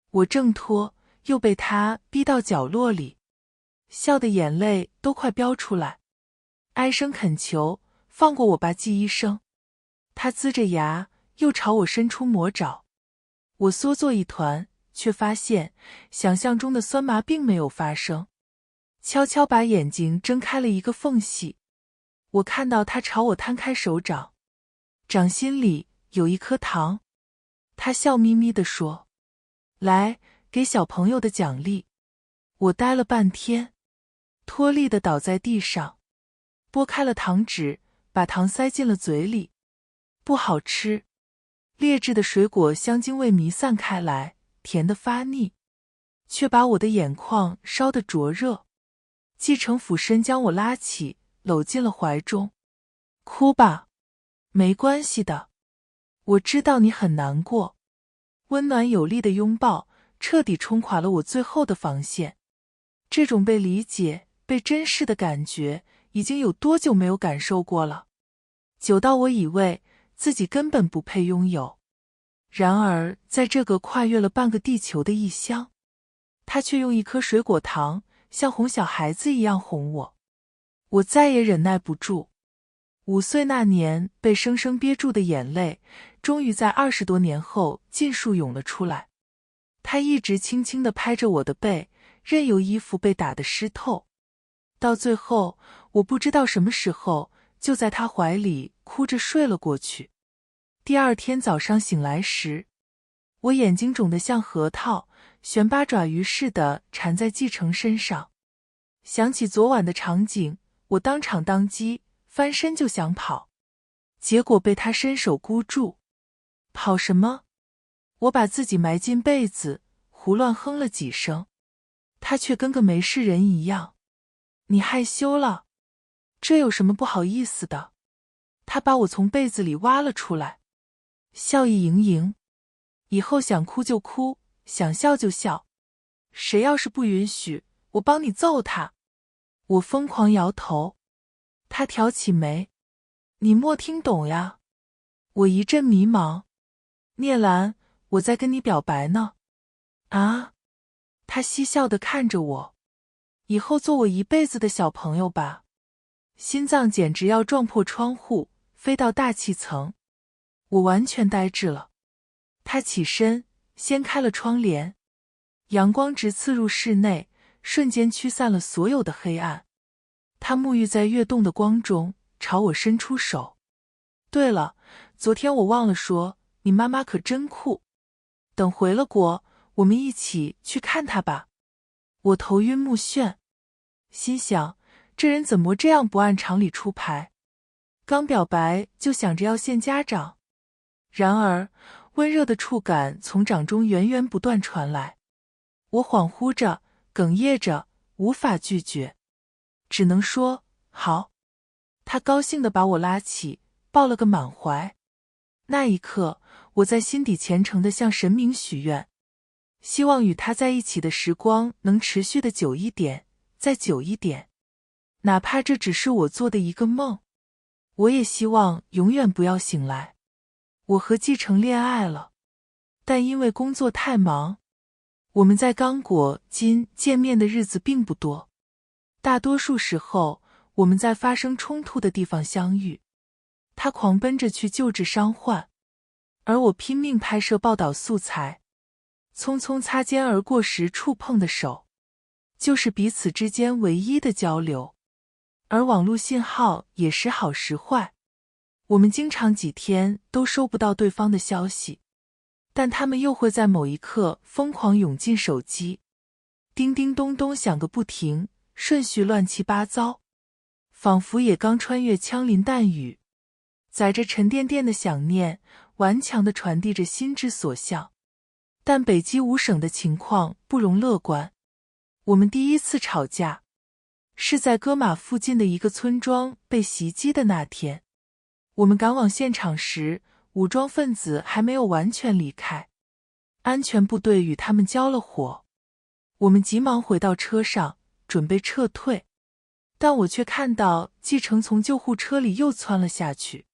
Speaker 1: 我挣脱，又被他逼到角落里，笑的眼泪都快飙出来，哀声恳求：“放过我吧，季医生！”他呲着牙，又朝我伸出魔爪。我缩作一团，却发现想象中的酸麻并没有发生。悄悄把眼睛睁开了一个缝隙，我看到他朝我摊开手掌，掌心里有一颗糖。他笑眯眯地说：“来，给小朋友的奖励。”我呆了半天，脱力地倒在地上，拨开了糖纸，把糖塞进了嘴里。不好吃，劣质的水果香精味弥散开来，甜得发腻，却把我的眼眶烧得灼热。季承俯身将我拉起，搂进了怀中。哭吧，没关系的，我知道你很难过。温暖有力的拥抱彻底冲垮了我最后的防线。这种被理解、被珍视的感觉，已经有多久没有感受过了？久到我以为自己根本不配拥有。然而，在这个跨越了半个地球的异乡，他却用一颗水果糖像哄小孩子一样哄我。我再也忍耐不住，5岁那年被生生憋住的眼泪，终于在20多年后尽数涌了出来。他一直轻轻地拍着我的背，任由衣服被打得湿透。到最后，我不知道什么时候就在他怀里哭着睡了过去。第二天早上醒来时，我眼睛肿得像核桃，悬八爪鱼似的缠在继承身上。想起昨晚的场景，我当场当机，翻身就想跑，结果被他伸手箍住。跑什么？我把自己埋进被子，胡乱哼了几声，他却跟个没事人一样。你害羞了？这有什么不好意思的？他把我从被子里挖了出来，笑意盈盈。以后想哭就哭，想笑就笑，谁要是不允许，我帮你揍他。我疯狂摇头。他挑起眉，你莫听懂呀。我一阵迷茫。聂兰，我在跟你表白呢。啊？他嬉笑地看着我。以后做我一辈子的小朋友吧。心脏简直要撞破窗户，飞到大气层。我完全呆滞了。他起身，掀开了窗帘，阳光直刺入室内，瞬间驱散了所有的黑暗。他沐浴在跃动的光中，朝我伸出手。对了，昨天我忘了说，你妈妈可真酷。等回了国，我们一起去看她吧。我头晕目眩，心想，这人怎么这样不按常理出牌？刚表白就想着要见家长。然而，温热的触感从掌中源源不断传来，我恍惚着，哽咽着，无法拒绝，只能说好。他高兴地把我拉起，抱了个满怀。那一刻，我在心底虔诚地向神明许愿，希望与他在一起的时光能持续的久一点，再久一点，哪怕这只是我做的一个梦。我也希望永远不要醒来。我和继承恋爱了，但因为工作太忙，我们在刚果金见面的日子并不多。大多数时候，我们在发生冲突的地方相遇。他狂奔着去救治伤患，而我拼命拍摄报道素材。匆匆擦肩而过时触碰的手，就是彼此之间唯一的交流。而网络信号也时好时坏，我们经常几天都收不到对方的消息，但他们又会在某一刻疯狂涌进手机，叮叮咚咚响个不停，顺序乱七八糟，仿佛也刚穿越枪林弹雨，载着沉甸甸的想念，顽强地传递着心之所向。但北极五省的情况不容乐观。我们第一次吵架，是在戈马附近的一个村庄被袭击的那天。我们赶往现场时，武装分子还没有完全离开，安全部队与他们交了火。我们急忙回到车上，准备撤退，但我却看到继承从救护车里又窜了下去。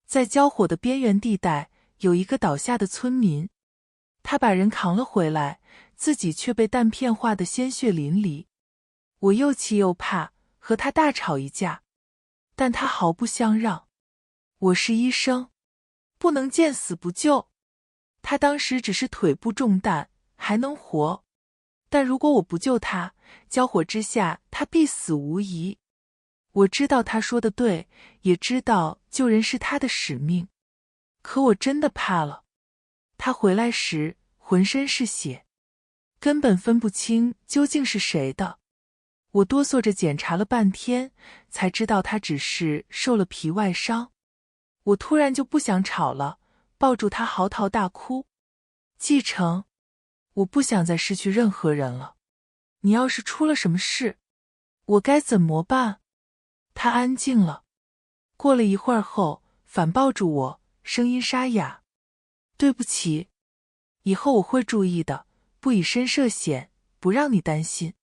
Speaker 1: 在交火的边缘地带，有一个倒下的村民，他把人扛了回来，自己却被弹片划得鲜血淋漓。我又气又怕，和他大吵一架，但他毫不相让。我是医生，不能见死不救。他当时只是腿部中弹，还能活，但如果我不救他，交火之下他必死无疑。我知道他说的对，也知道救人是他的使命，可我真的怕了。他回来时浑身是血，根本分不清究竟是谁的。我哆嗦着检查了半天，才知道他只是受了皮外伤。我突然就不想吵了，抱住他嚎啕大哭。继承，我不想再失去任何人了。你要是出了什么事，我该怎么办？他安静了，过了一会儿后，反抱住我，声音沙哑。对不起，以后我会注意的，不以身涉险，不让你担心。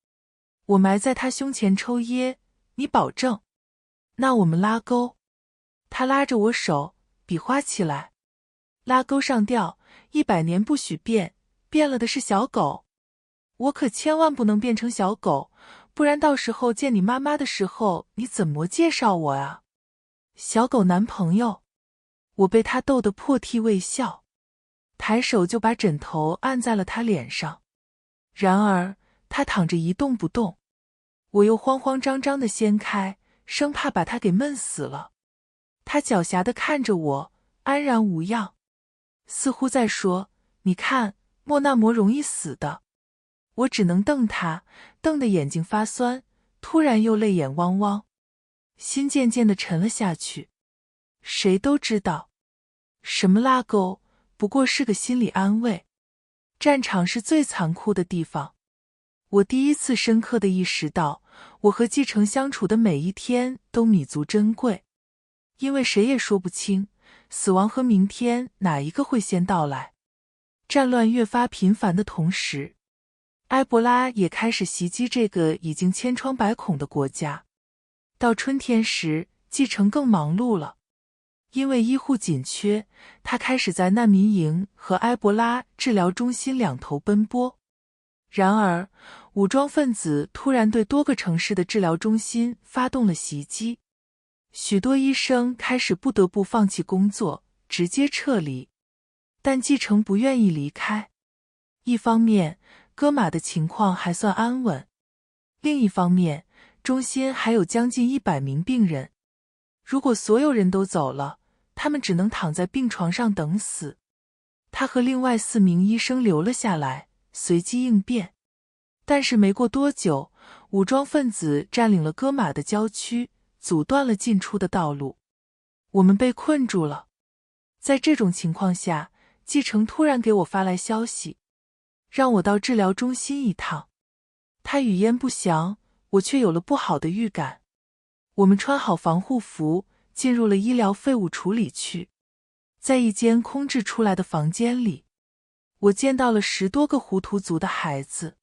Speaker 1: 我埋在他胸前抽噎，你保证？那我们拉钩。他拉着我手，比划起来。拉钩上吊，100年不许变，变了的是小狗。我可千万不能变成小狗，不然到时候见你妈妈的时候，你怎么介绍我啊？小狗男朋友。我被他逗得破涕为笑，抬手就把枕头按在了他脸上。然而他躺着一动不动。我又慌慌张张地掀开，生怕把他给闷死了。他狡黠地看着我，安然无恙，似乎在说：“你看，莫那么容易死的。”我只能瞪他，瞪得眼睛发酸，突然又泪眼汪汪，心渐渐地沉了下去。谁都知道，什么拉钩不过是个心理安慰。战场是最残酷的地方。我第一次深刻地意识到，我和继承相处的每一天都弥足珍贵，因为谁也说不清，死亡和明天哪一个会先到来。战乱越发频繁的同时，埃博拉也开始袭击这个已经千疮百孔的国家。到春天时，继承更忙碌了。因为医护紧缺，他开始在难民营和埃博拉治疗中心两头奔波。然而，武装分子突然对多个城市的治疗中心发动了袭击，许多医生开始不得不放弃工作，直接撤离。但继承不愿意离开。一方面，戈马的情况还算安稳；另一方面，中心还有将近100名病人。如果所有人都走了，他们只能躺在病床上等死。他和另外4名医生留了下来，随机应变。但是没过多久，武装分子占领了戈马的郊区，阻断了进出的道路。我们被困住了。在这种情况下，继承突然给我发来消息，让我到治疗中心一趟。他语焉不详，我却有了不好的预感。我们穿好防护服，进入了医疗废物处理区。在一间空置出来的房间里，我见到了10多个胡图族的孩子，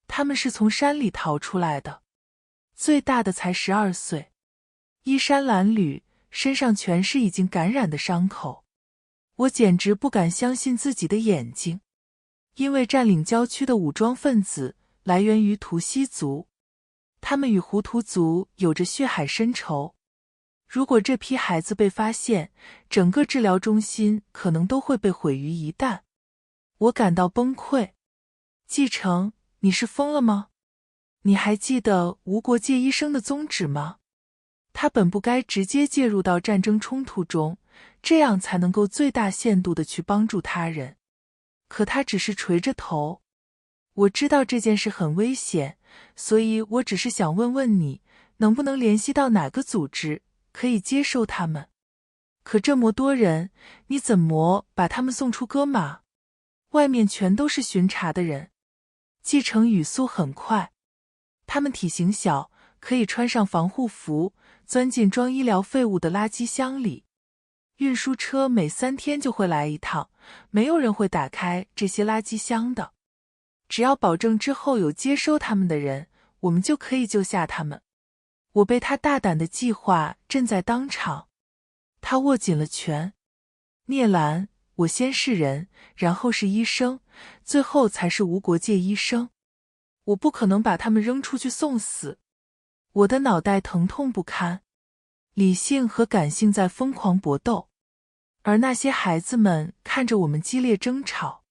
Speaker 1: 他们是从山里逃出来的，最大的才12岁，衣衫褴褛，身上全是已经感染的伤口。我简直不敢相信自己的眼睛，因为占领郊区的武装分子来源于图西族，他们与胡图族有着血海深仇。如果这批孩子被发现，整个治疗中心可能都会被毁于一旦。我感到崩溃。继承，你是疯了吗？你还记得无国界医生的宗旨吗？他本不该直接介入到战争冲突中，这样才能够最大限度地去帮助他人。可他只是垂着头。我知道这件事很危险，所以我只是想问问你，能不能联系到哪个组织，可以接收他们？可这么多人，你怎么把他们送出戈马？外面全都是巡查的人。继承语速很快，他们体型小，可以穿上防护服，钻进装医疗废物的垃圾箱里。运输车每3天就会来一趟，没有人会打开这些垃圾箱的。只要保证之后有接收他们的人，我们就可以救下他们。我被他大胆的计划震在当场。他握紧了拳。聂兰，我先是人，然后是医生，最后才是无国界医生。我不可能把他们扔出去送死。我的脑袋疼痛不堪，理性和感性在疯狂搏斗，而那些孩子们看着我们激烈争吵，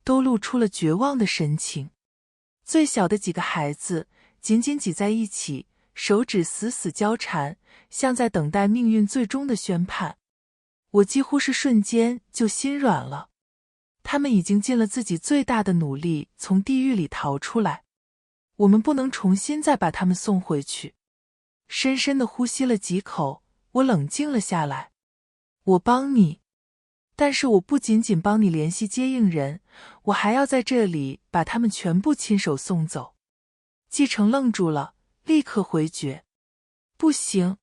Speaker 1: 都露出了绝望的神情。最小的几个孩子紧紧挤在一起，手指死死交缠，像在等待命运最终的宣判。我几乎是瞬间就心软了。他们已经尽了自己最大的努力从地狱里逃出来，我们不能重新再把他们送回去。深深地呼吸了几口，我冷静了下来。我帮你，但是我不仅仅帮你联系接应人，我还要在这里把他们全部亲手送走。继承愣住了，立刻回绝。不行，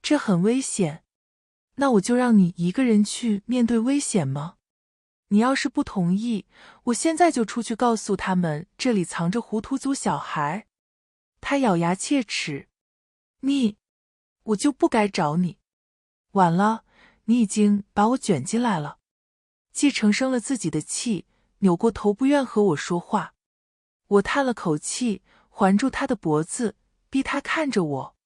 Speaker 1: 这很危险。那我就让你一个人去面对危险吗？你要是不同意，我现在就出去告诉他们这里藏着胡图族小孩。他咬牙切齿。我就不该找你。晚了，你已经把我卷进来了。继承生了自己的气，扭过头不愿和我说话。我叹了口气，环住他的脖子，逼他看着我。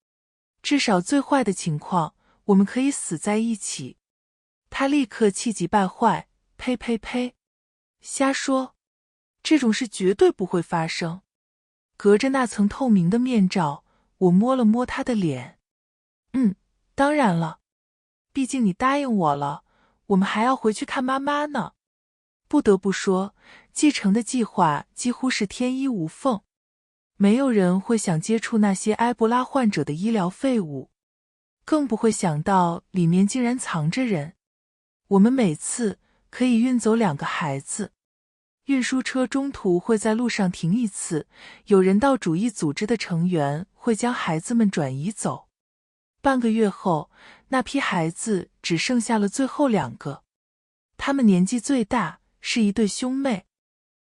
Speaker 1: 至少最坏的情况，我们可以死在一起。他立刻气急败坏，呸呸呸，瞎说，这种事绝对不会发生。隔着那层透明的面罩，我摸了摸他的脸。当然了，毕竟你答应我了，我们还要回去看妈妈呢。不得不说，继承的计划几乎是天衣无缝。没有人会想接触那些埃博拉患者的医疗废物，更不会想到里面竟然藏着人。我们每次可以运走2个孩子。运输车中途会在路上停一次，有人道主义组织的成员会将孩子们转移走。半个月后，那批孩子只剩下了最后2个。他们年纪最大，是一对兄妹，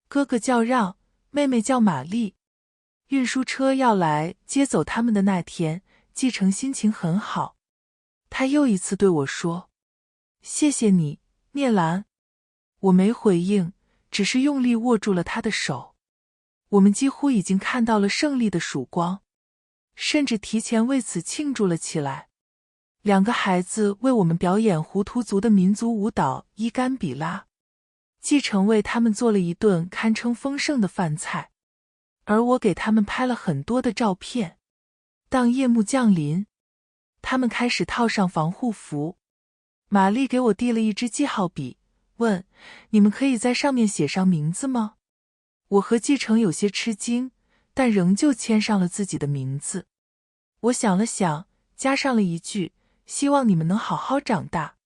Speaker 1: 哥哥叫让，妹妹叫玛丽。运输车要来接走他们的那天，继承心情很好。他又一次对我说：“谢谢你，聂兰。”我没回应，只是用力握住了他的手。我们几乎已经看到了胜利的曙光，甚至提前为此庆祝了起来。2个孩子为我们表演胡图族的民族舞蹈伊甘比拉，继承为他们做了一顿堪称丰盛的饭菜，而我给他们拍了很多的照片。当夜幕降临，他们开始套上防护服。玛丽给我递了一支记号笔，问：“你们可以在上面写上名字吗？”我和继承有些吃惊，但仍旧签上了自己的名字。我想了想，加上了一句：“希望你们能好好长大。”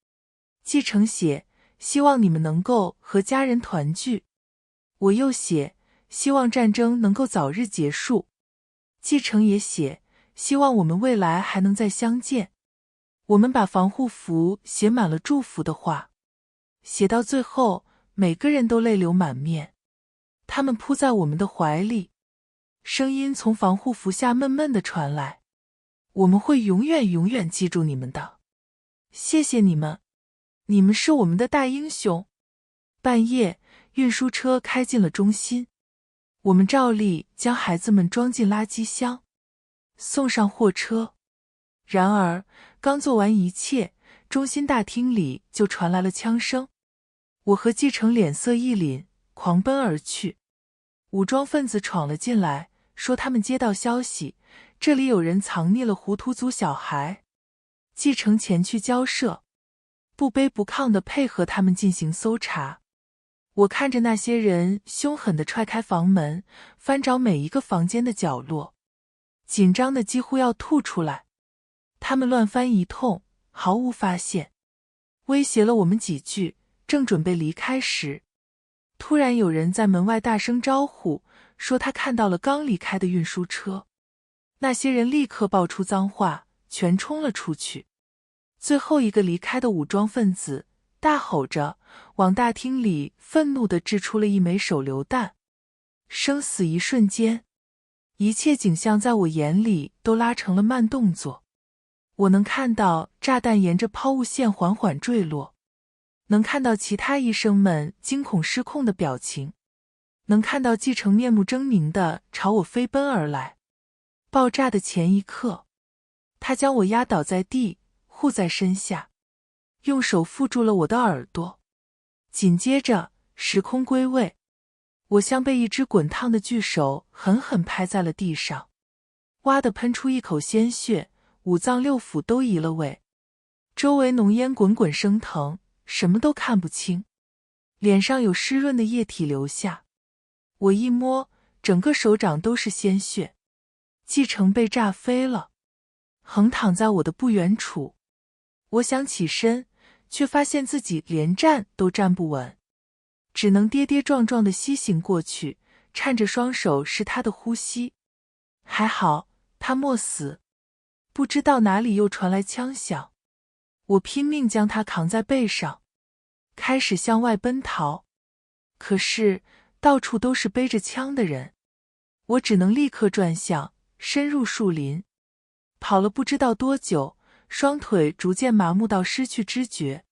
Speaker 1: 继承写：“希望你们能够和家人团聚。”我又写：“希望战争能够早日结束。”继承也写：“希望我们未来还能再相见。”我们把防护服写满了祝福的话，写到最后，每个人都泪流满面。他们扑在我们的怀里，声音从防护服下闷闷地传来：“我们会永远永远记住你们的，谢谢你们，你们是我们的大英雄。”半夜，运输车开进了中心，我们照例将孩子们装进垃圾箱，送上货车。然而，刚做完一切，中心大厅里就传来了枪声。我和继承脸色一凛，狂奔而去。武装分子闯了进来，说他们接到消息，这里有人藏匿了胡图族小孩。继承前去交涉，不卑不亢地配合他们进行搜查。我看着那些人凶狠地踹开房门，翻找每一个房间的角落，紧张得几乎要吐出来。他们乱翻一通，毫无发现，威胁了我们几句，正准备离开时，突然有人在门外大声招呼，说他看到了刚离开的运输车。那些人立刻爆出脏话，全冲了出去。最后一个离开的武装分子大吼着往大厅里愤怒地掷出了一枚手榴弹。生死一瞬间，一切景象在我眼里都拉成了慢动作。我能看到炸弹沿着抛物线缓缓坠落，能看到其他医生们惊恐失控的表情，能看到继承面目狰狞地朝我飞奔而来。爆炸的前一刻，他将我压倒在地，护在身下，用手缚住了我的耳朵。紧接着，时空归位，我像被一只滚烫的巨手狠狠拍在了地上，哇地喷出一口鲜血，五脏六腑都移了位，周围浓烟滚滚升腾，什么都看不清，脸上有湿润的液体流下。我一摸，整个手掌都是鲜血。继承被炸飞了，横躺在我的不远处。我想起身，却发现自己连站都站不稳，只能跌跌撞撞地西行过去，颤着双手是他的呼吸。还好，他没死。不知道哪里又传来枪响，我拼命将他扛在背上，开始向外奔逃。可是到处都是背着枪的人，我只能立刻转向，深入树林。跑了不知道多久，双腿逐渐麻木到失去知觉，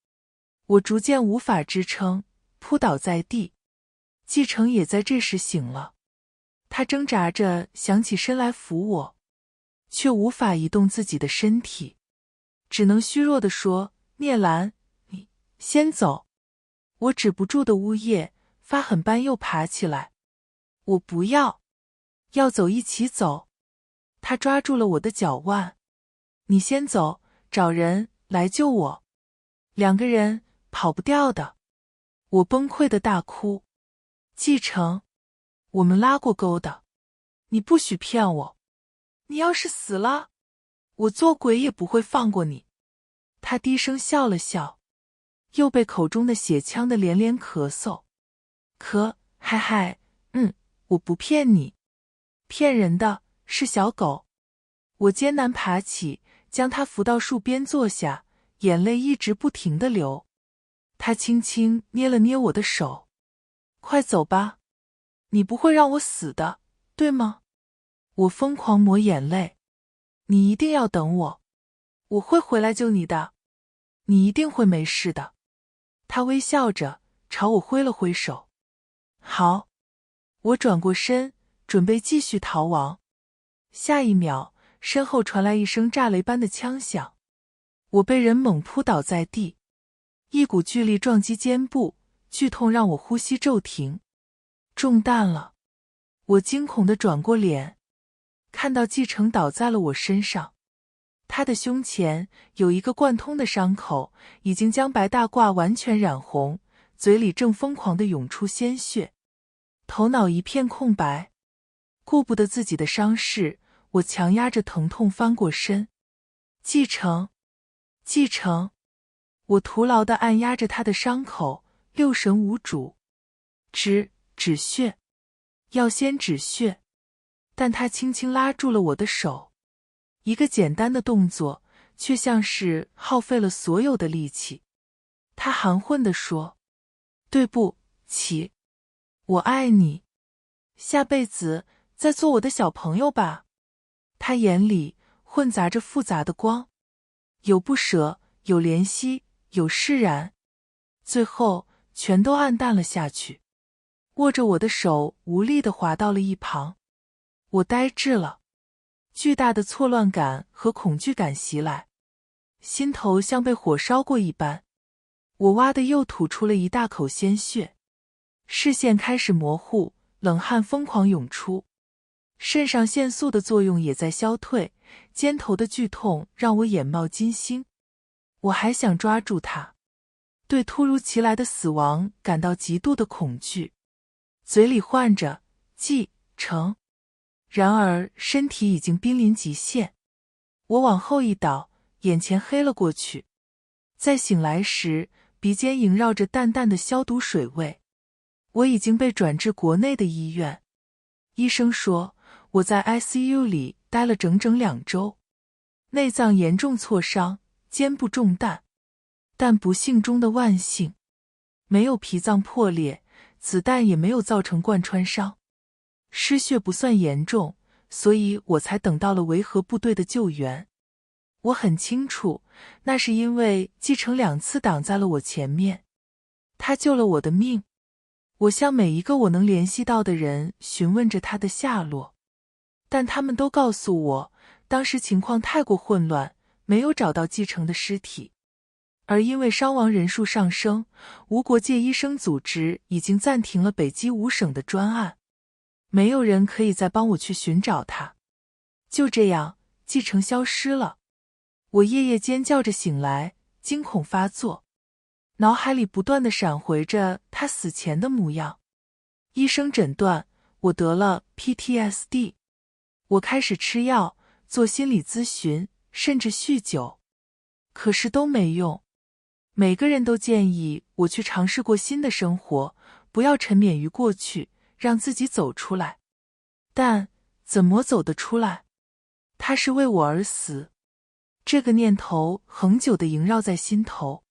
Speaker 1: 我逐渐无法支撑，扑倒在地。继承也在这时醒了，他挣扎着想起身来扶我，却无法移动自己的身体，只能虚弱地说：“聂兰，你先走。”我止不住的呜咽，发狠般又爬起来。我不要。要走一起走。他抓住了我的脚腕。你先走，找人来救我。2个人跑不掉的。我崩溃的大哭。继承，我们拉过钩的。你不许骗我。你要是死了，我做鬼也不会放过你。他低声笑了笑，又被口中的血呛得连连咳嗽。嗨，我不骗你。骗人的是小狗。我艰难爬起，将他扶到树边坐下，眼泪一直不停地流。他轻轻捏了捏我的手。快走吧，你不会让我死的，对吗？我疯狂抹眼泪。你一定要等我，我会回来救你的，你一定会没事的。他微笑着朝我挥了挥手。好。我转过身，准备继续逃亡。下一秒，身后传来一声炸雷般的枪响，我被人猛扑倒在地，一股巨力撞击肩部，剧痛让我呼吸骤停。中弹了。我惊恐地转过脸，看到继承倒在了我身上。他的胸前有一个贯通的伤口，已经将白大褂完全染红，嘴里正疯狂地涌出鲜血，头脑一片空白。顾不得自己的伤势，我强压着疼痛翻过身。继承，我徒劳地按压着他的伤口，六神无主。止血，要先止血。但他轻轻拉住了我的手，一个简单的动作，却像是耗费了所有的力气。他含混地说：“对不起，我爱你，下辈子再做我的小朋友吧。”他眼里混杂着复杂的光，有不舍，有怜惜，有释然，最后全都暗淡了下去。握着我的手无力地滑到了一旁。我呆滞了，巨大的错乱感和恐惧感袭来，心头像被火烧过一般。我哇的又吐出了一大口鲜血，视线开始模糊，冷汗疯狂涌出，肾上腺素的作用也在消退，肩头的剧痛让我眼冒金星。我还想抓住他，对突如其来的死亡感到极度的恐惧，嘴里唤着继承，然而身体已经濒临极限。我往后一倒，眼前黑了过去。再醒来时，鼻尖萦绕着淡淡的消毒水味。我已经被转至国内的医院，医生说我在 ICU 里待了整整2周，内脏严重挫伤，肩部中弹，但不幸中的万幸，没有脾脏破裂，子弹也没有造成贯穿伤，失血不算严重，所以我才等到了维和部队的救援。我很清楚，那是因为继承2次挡在了我前面，他救了我的命。我向每一个我能联系到的人询问着他的下落，但他们都告诉我，当时情况太过混乱，没有找到继承的尸体。而因为伤亡人数上升，无国界医生组织已经暂停了北基5省的专案，没有人可以再帮我去寻找他。就这样，继承消失了。我夜夜尖叫着醒来，惊恐发作，脑海里不断地闪回着他死前的模样。医生诊断我得了 PTSD， 我开始吃药，做心理咨询，甚至酗酒，可是都没用。每个人都建议我去尝试过新的生活，不要沉湎于过去，让自己走出来。但怎么走得出来？他是为我而死。这个念头恒久地萦绕在心头，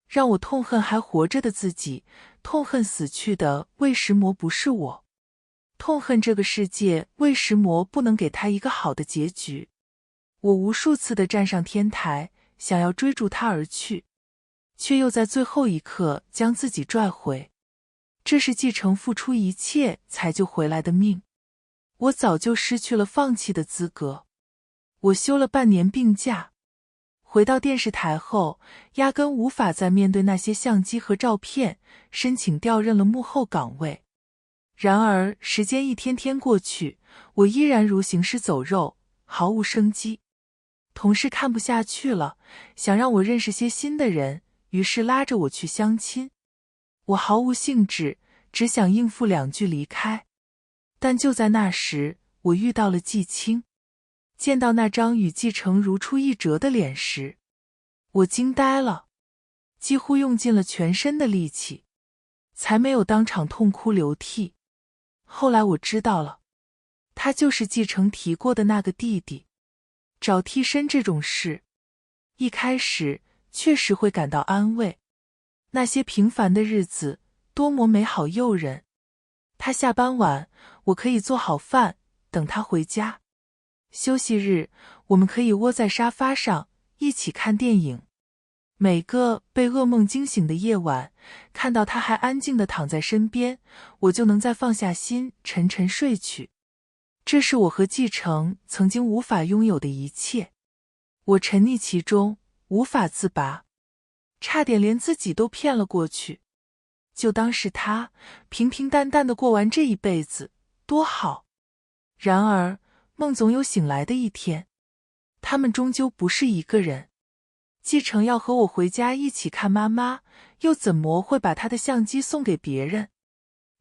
Speaker 1: 让我痛恨还活着的自己，痛恨死去的魏石魔不是我，痛恨这个世界魏石魔不能给他一个好的结局。我无数次地站上天台，想要追逐他而去，却又在最后一刻将自己拽回。这是继承付出一切才救回来的命，我早就失去了放弃的资格。我休了半年病假，回到电视台后，压根无法再面对那些相机和照片，申请调任了幕后岗位。然而时间一天天过去，我依然如行尸走肉，毫无生机。同事看不下去了，想让我认识些新的人，于是拉着我去相亲。我毫无兴致，只想应付2句离开。但就在那时，我遇到了季青。见到那张与季承如出一辙的脸时，我惊呆了，几乎用尽了全身的力气，才没有当场痛哭流涕。后来我知道了，他就是季承提过的那个弟弟。找替身这种事，一开始确实会感到安慰，那些平凡的日子多么美好诱人。他下班晚，我可以做好饭等他回家。休息日，我们可以窝在沙发上一起看电影。每个被噩梦惊醒的夜晚，看到他还安静地躺在身边，我就能再放下心沉沉睡去。这是我和季承曾经无法拥有的一切，我沉溺其中，无法自拔，差点连自己都骗了过去。就当是他，平平淡淡地过完这一辈子，多好。然而，梦总有醒来的一天，他们终究不是一个人。季承要和我回家一起看妈妈，又怎么会把他的相机送给别人？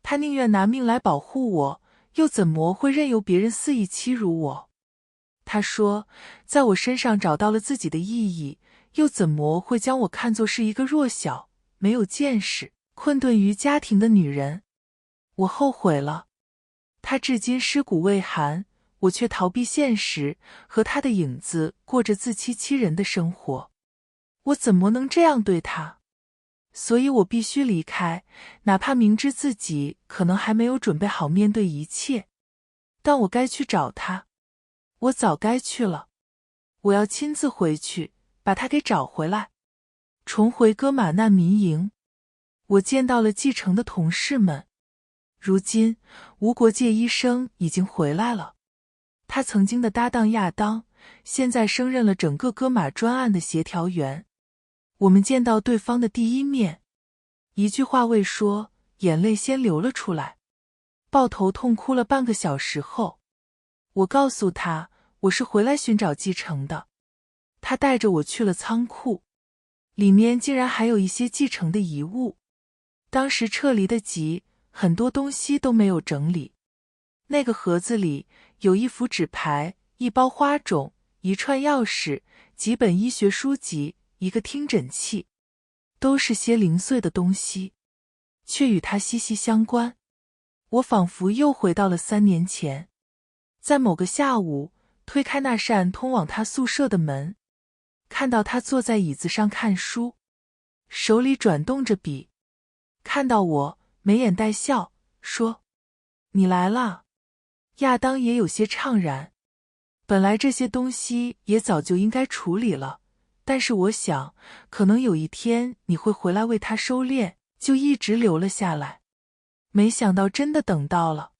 Speaker 1: 他宁愿拿命来保护我，又怎么会任由别人肆意欺辱我？他说，在我身上找到了自己的意义，又怎么会将我看作是一个弱小、没有见识、困顿于家庭的女人？我后悔了。他至今尸骨未寒，我却逃避现实，和他的影子过着自欺欺人的生活。我怎么能这样对他？所以我必须离开，哪怕明知自己可能还没有准备好面对一切。但我该去找他，我早该去了。我要亲自回去，把他给找回来。重回戈马难民营，我见到了继承的同事们。如今，无国界医生已经回来了。他曾经的搭档亚当，现在升任了整个戈马专案的协调员。我们见到对方的第一面，一句话未说，眼泪先流了出来，抱头痛哭了半个小时后，我告诉他我是回来寻找继承的。他带着我去了仓库，里面竟然还有一些继承的遗物。当时撤离的急，很多东西都没有整理。那个盒子里有一幅纸牌，一包花种，一串钥匙，几本医学书籍，一个听诊器，都是些零碎的东西，却与他息息相关。我仿佛又回到了3年前，在某个下午，推开那扇通往他宿舍的门，看到他坐在椅子上看书，手里转动着笔，看到我，眉眼带笑，说：“你来了。”亚当也有些怅然。本来这些东西也早就应该处理了，但是我想，可能有一天你会回来为他收敛，就一直留了下来。没想到真的等到了。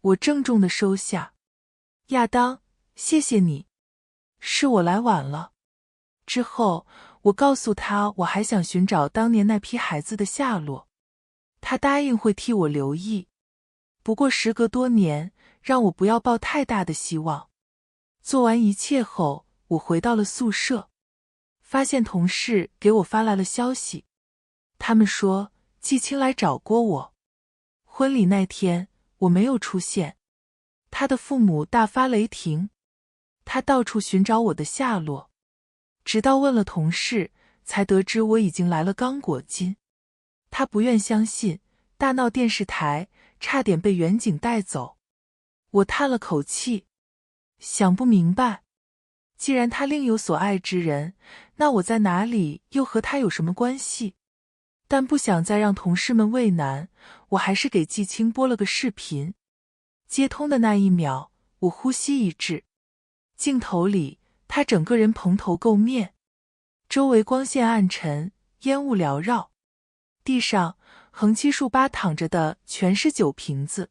Speaker 1: 我郑重地收下。亚当，谢谢你。是我来晚了。之后，我告诉他我还想寻找当年那批孩子的下落。他答应会替我留意。不过时隔多年，让我不要抱太大的希望。做完一切后，我回到了宿舍，发现同事给我发来了消息。他们说季青来找过我。婚礼那天，我没有出现。他的父母大发雷霆，他到处寻找我的下落，直到问了同事，才得知我已经来了刚果金。他不愿相信，大闹电视台，差点被远景带走。我叹了口气，想不明白，既然他另有所爱之人，那我在哪里又和他有什么关系？但不想再让同事们为难，我还是给季青拨了个视频。接通的那一秒，我呼吸一滞，镜头里他整个人蓬头垢面，周围光线暗沉，烟雾缭绕，地上横七竖八躺着的全是酒瓶子。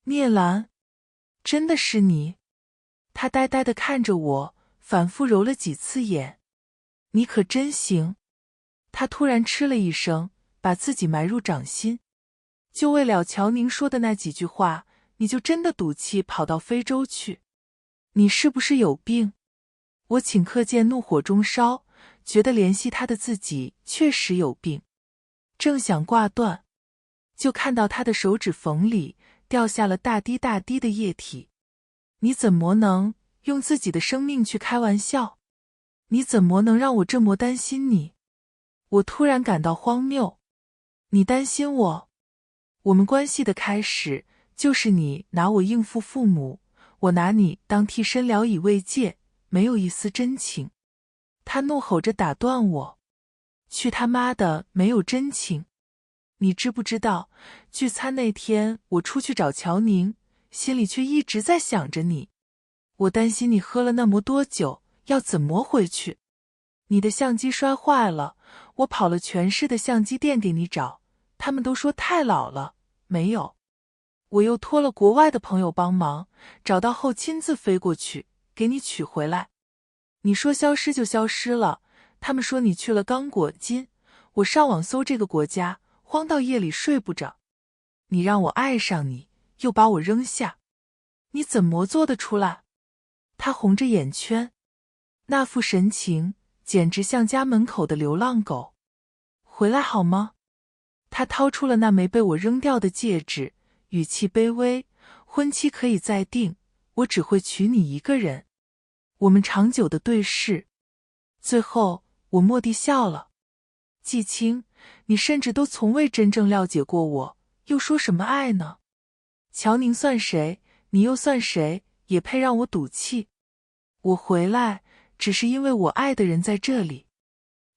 Speaker 1: 聂兰，真的是你？他呆呆地看着我，反复揉了几次眼。你可真行。他突然嗤了一声，把自己埋入掌心。就为了乔宁说的那几句话，你就真的赌气跑到非洲去？你是不是有病？我顷刻间怒火中烧，觉得怜惜他的自己确实有病。正想挂断，就看到他的手指缝里掉下了大滴大滴的液体。你怎么能用自己的生命去开玩笑？你怎么能让我这么担心你？我突然感到荒谬。你担心我？我们关系的开始，就是你拿我应付父母，我拿你当替身聊以慰藉，没有一丝真情。他怒吼着打断我。去他妈的，没有真情！你知不知道，聚餐那天我出去找乔宁，心里却一直在想着你。我担心你喝了那么多酒，要怎么回去？你的相机摔坏了，我跑了全市的相机店给你找，他们都说太老了，没有。我又托了国外的朋友帮忙，找到后亲自飞过去，给你取回来。你说消失就消失了，他们说你去了刚果金，我上网搜这个国家，慌到夜里睡不着。你让我爱上你，又把我扔下，你怎么做得出来？他红着眼圈，那副神情简直像家门口的流浪狗。回来好吗？他掏出了那枚被我扔掉的戒指，语气卑微，婚期可以再定，我只会娶你一个人，我们长久的对视。最后我蓦地笑了。季青，你甚至都从未真正了解过我，又说什么爱呢？乔宁算谁？你又算谁？也配让我赌气？我回来只是因为我爱的人在这里。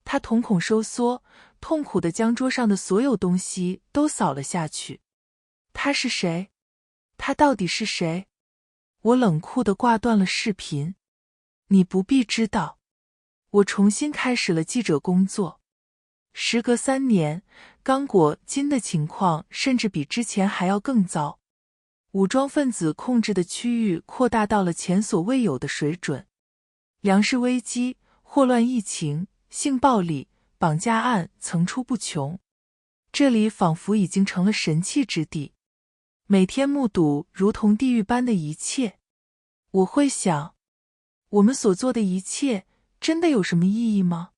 Speaker 1: 他瞳孔收缩，痛苦地将桌上的所有东西都扫了下去。他是谁？他到底是谁？我冷酷地挂断了视频。你不必知道。我重新开始了记者工作。时隔3年，刚果金的情况甚至比之前还要更糟。武装分子控制的区域扩大到了前所未有的水准，粮食危机、霍乱疫情、性暴力、绑架案层出不穷。这里仿佛已经成了神器之地，每天目睹如同地狱般的一切。我会想，我们所做的一切真的有什么意义吗？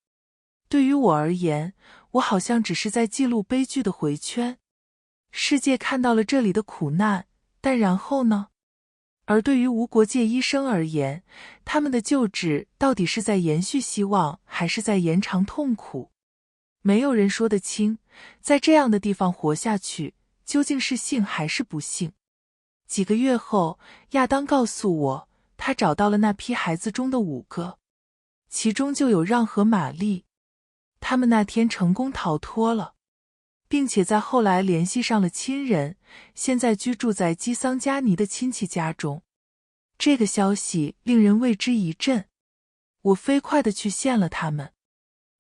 Speaker 1: 对于我而言，我好像只是在记录悲剧的回圈。世界看到了这里的苦难，但然后呢？而对于无国界医生而言，他们的救治到底是在延续希望，还是在延长痛苦？没有人说得清，在这样的地方活下去，究竟是幸还是不幸？几个月后，亚当告诉我，他找到了那批孩子中的5个，其中就有让和玛丽。他们那天成功逃脱了，并且在后来联系上了亲人，现在居住在基桑加尼的亲戚家中。这个消息令人为之一振。我飞快地去见了他们。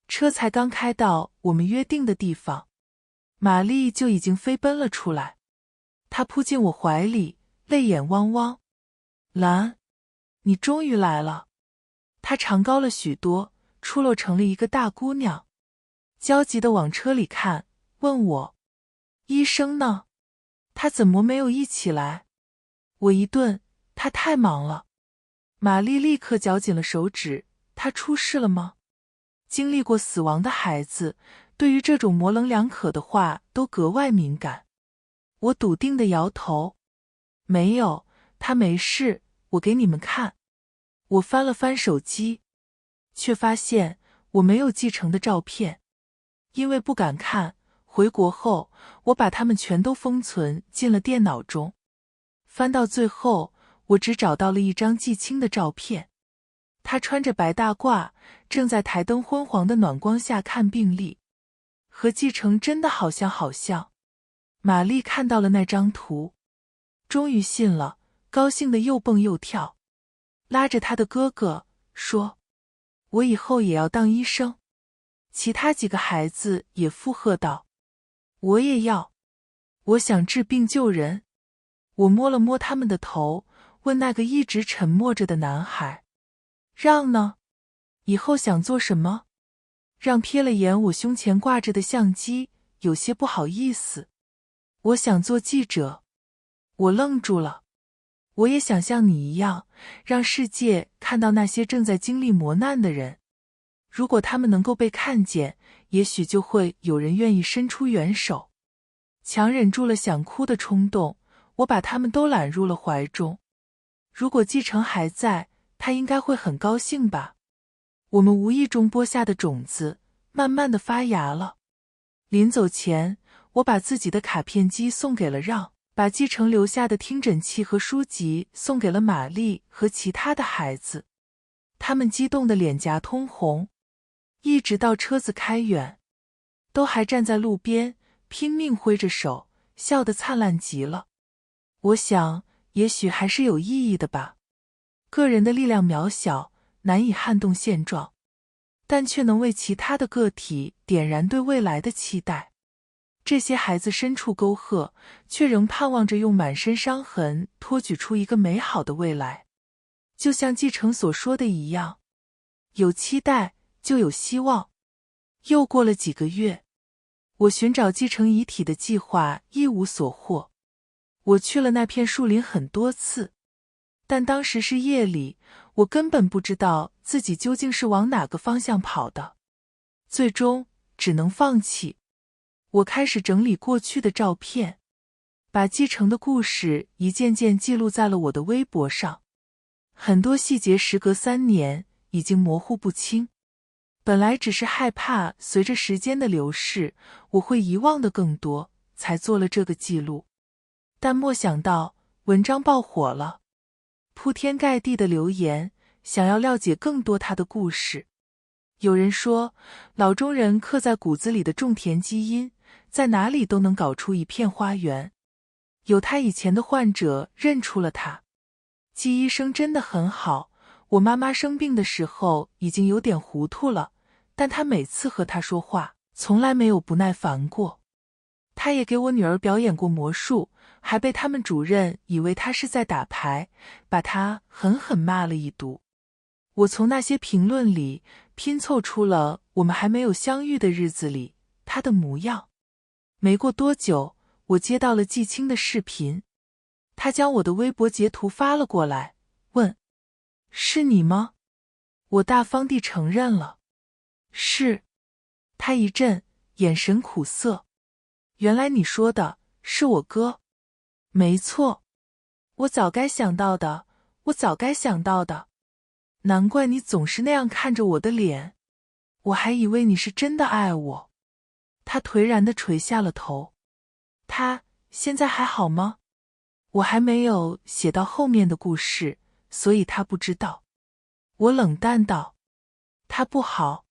Speaker 1: 车才刚开到我们约定的地方，玛丽就已经飞奔了出来。她扑进我怀里，泪眼汪汪。兰，你终于来了。她长高了许多，出落成了一个大姑娘。焦急地往车里看，问我，医生呢？他怎么没有一起来？我一顿，他太忙了。玛丽立刻绞紧了手指，他出事了吗？经历过死亡的孩子，对于这种模棱两可的话都格外敏感。我笃定地摇头，没有，他没事，我给你们看。我翻了翻手机，却发现我没有继承的照片。因为不敢看，回国后我把它们全都封存进了电脑中。翻到最后，我只找到了一张季青的照片。他穿着白大褂，正在台灯昏黄的暖光下看病历，和季承真的好像。玛丽看到了那张图，终于信了，高兴得又蹦又跳，拉着他的哥哥说，我以后也要当医生。其他几个孩子也附和道，我也要，我想治病救人。我摸了摸他们的头，问那个一直沉默着的男孩，让呢？以后想做什么？让瞥了眼我胸前挂着的相机，有些不好意思。我想做记者。我愣住了。我也想像你一样，让世界看到那些正在经历磨难的人。如果他们能够被看见，也许就会有人愿意伸出援手。强忍住了想哭的冲动，我把他们都揽入了怀中。如果继承还在，他应该会很高兴吧。我们无意中播下的种子，慢慢地发芽了。临走前，我把自己的卡片机送给了让，把继承留下的听诊器和书籍送给了玛丽和其他的孩子。他们激动得脸颊通红，一直到车子开远，都还站在路边，拼命挥着手，笑得灿烂极了。我想，也许还是有意义的吧。个人的力量渺小，难以撼动现状，但却能为其他的个体点燃对未来的期待。这些孩子身处沟壑，却仍盼望着用满身伤痕托举出一个美好的未来。就像继承所说的一样，有期待就有希望。又过了几个月，我寻找继承遗体的计划一无所获。我去了那片树林很多次，但当时是夜里，我根本不知道自己究竟是往哪个方向跑的。最终只能放弃。我开始整理过去的照片，把继承的故事一件件记录在了我的微博上。很多细节时隔3年已经模糊不清。本来只是害怕随着时间的流逝，我会遗忘的更多，才做了这个记录。但没想到文章爆火了，铺天盖地的留言，想要了解更多他的故事。有人说，老中人刻在骨子里的种田基因，在哪里都能搞出一片花园。有他以前的患者认出了他。季医生真的很好，我妈妈生病的时候已经有点糊涂了，但他每次和他说话，从来没有不耐烦过。他也给我女儿表演过魔术，还被他们主任以为他是在打牌，把他狠狠骂了一顿。我从那些评论里拼凑出了我们还没有相遇的日子里他的模样。没过多久，我接到了季青的视频，他将我的微博截图发了过来，问：是你吗？我大方地承认了。是。他一震，眼神苦涩。原来你说的是我哥。没错，我早该想到的，我早该想到的。难怪你总是那样看着我的脸，我还以为你是真的爱我。他颓然地垂下了头。他现在还好吗？我还没有写到后面的故事，所以他不知道。我冷淡道。他不好，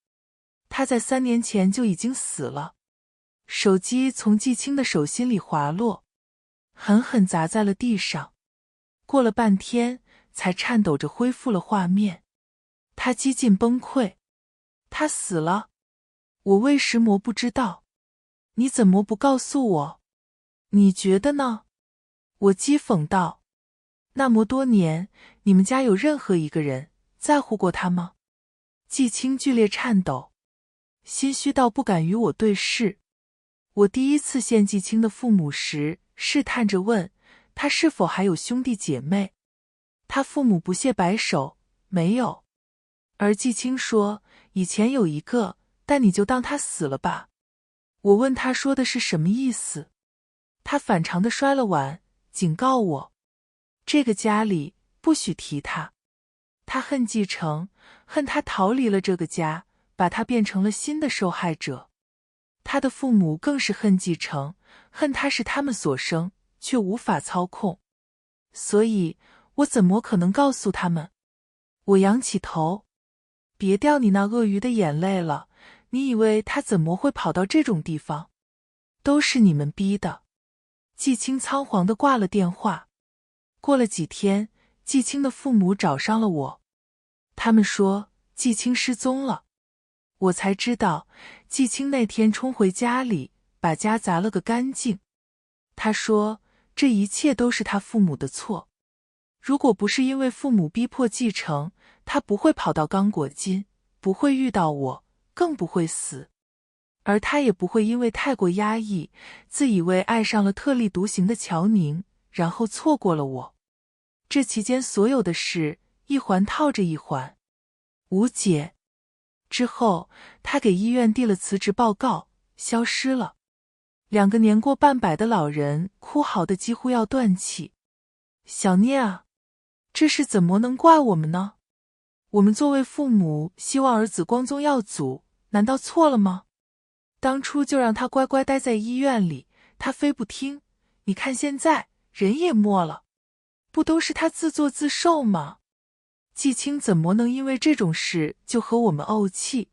Speaker 1: 他在3年前就已经死了。手机从季青的手心里滑落，狠狠砸在了地上。过了半天，才颤抖着恢复了画面。他几近崩溃。他死了？我为什么不知道？你怎么不告诉我？你觉得呢？我讥讽道。那么多年，你们家有任何一个人在乎过他吗？季青剧烈颤抖，心虚到不敢与我对视。我第一次见季青的父母时，试探着问他是否还有兄弟姐妹。他父母不屑摆手，没有。而季青说，以前有一个，但你就当他死了吧。我问他说的是什么意思，他反常地摔了碗，警告我，这个家里不许提他。他恨继承，恨他逃离了这个家，把他变成了新的受害者。他的父母更是恨继承，恨他是他们所生，却无法操控。所以，我怎么可能告诉他们？我仰起头，别掉你那鳄鱼的眼泪了，你以为他怎么会跑到这种地方？都是你们逼的。季青仓皇地挂了电话。过了几天，季青的父母找上了我，他们说季青失踪了。我才知道，季青那天冲回家里，把家砸了个干净。他说，这一切都是他父母的错。如果不是因为父母逼迫继承，他不会跑到刚果金，不会遇到我，更不会死。而他也不会因为太过压抑，自以为爱上了特立独行的乔宁，然后错过了我。这期间所有的事一环套着一环，无解。之后，他给医院递了辞职报告，消失了。2个年过半百的老人哭嚎得几乎要断气。小聂啊，这事怎么能怪我们呢？我们作为父母，希望儿子光宗耀祖，难道错了吗？当初就让他乖乖待在医院里，他非不听。你看现在，人也没了，不都是他自作自受吗？季青怎么能因为这种事就和我们怄气？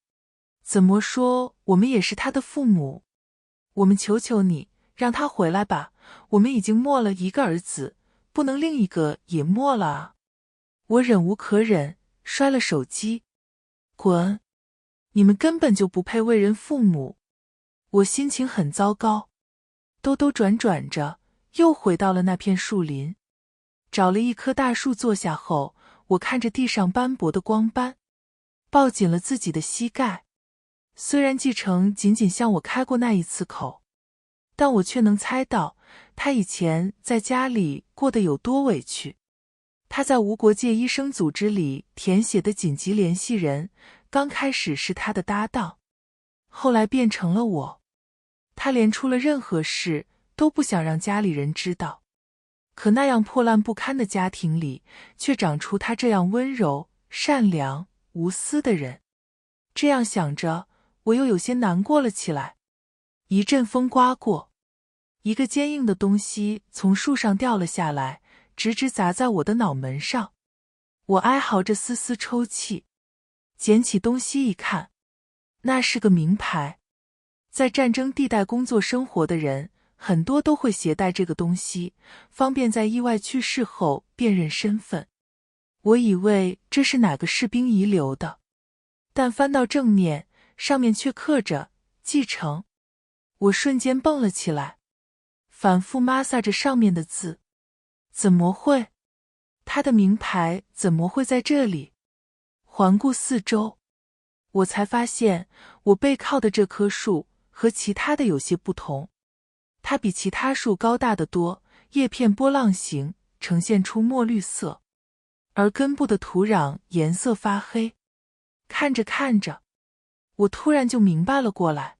Speaker 1: 怎么说，我们也是他的父母。我们求求你，让他回来吧，我们已经没了一个儿子，不能另一个也没了啊！我忍无可忍，摔了手机。滚！你们根本就不配为人父母。我心情很糟糕，兜兜转转着，又回到了那片树林。找了一棵大树坐下后，我看着地上斑驳的光斑，抱紧了自己的膝盖。虽然季承仅仅向我开过那一次口，但我却能猜到他以前在家里过得有多委屈。他在无国界医生组织里填写的紧急联系人，刚开始是他的搭档，后来变成了我。他连出了任何事都不想让家里人知道，可那样破烂不堪的家庭里，却长出他这样温柔、善良、无私的人。这样想着，我又有些难过了起来。一阵风刮过，一个坚硬的东西从树上掉了下来，直直砸在我的脑门上。我哀嚎着嘶嘶抽泣，捡起东西一看，那是个名牌。在战争地带工作生活的人，很多都会携带这个东西，方便在意外去世后辨认身份。我以为这是哪个士兵遗留的，但翻到正面，上面却刻着继承。我瞬间蹦了起来，反复抹撒着上面的字。怎么会？他的名牌怎么会在这里？环顾四周，我才发现我背靠的这棵树和其他的有些不同。它比其他树高大得多，叶片波浪形，呈现出墨绿色，而根部的土壤颜色发黑。看着看着，我突然就明白了过来。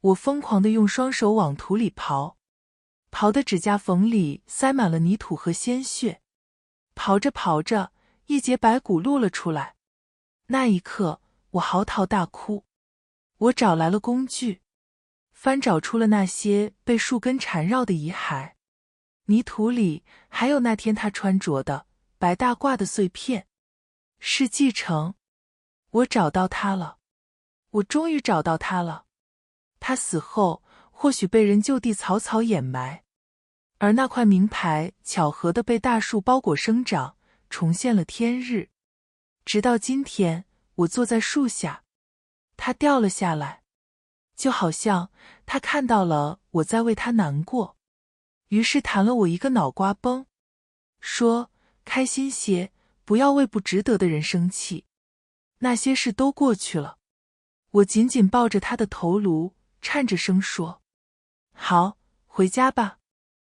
Speaker 1: 我疯狂地用双手往土里刨，刨的指甲缝里塞满了泥土和鲜血。刨着刨着，一截白骨露了出来。那一刻，我嚎啕大哭。我找来了工具，翻找出了那些被树根缠绕的遗骸。泥土里还有那天他穿着的白大褂的碎片。是继承。我找到他了，我终于找到他了。他死后或许被人就地草草掩埋，而那块名牌巧合地被大树包裹生长，重现了天日。直到今天，我坐在树下，它掉了下来，就好像他看到了我在为他难过，于是弹了我一个脑瓜崩，说：开心些，不要为不值得的人生气。那些事都过去了。我紧紧抱着他的头颅，颤着声说：好，回家吧。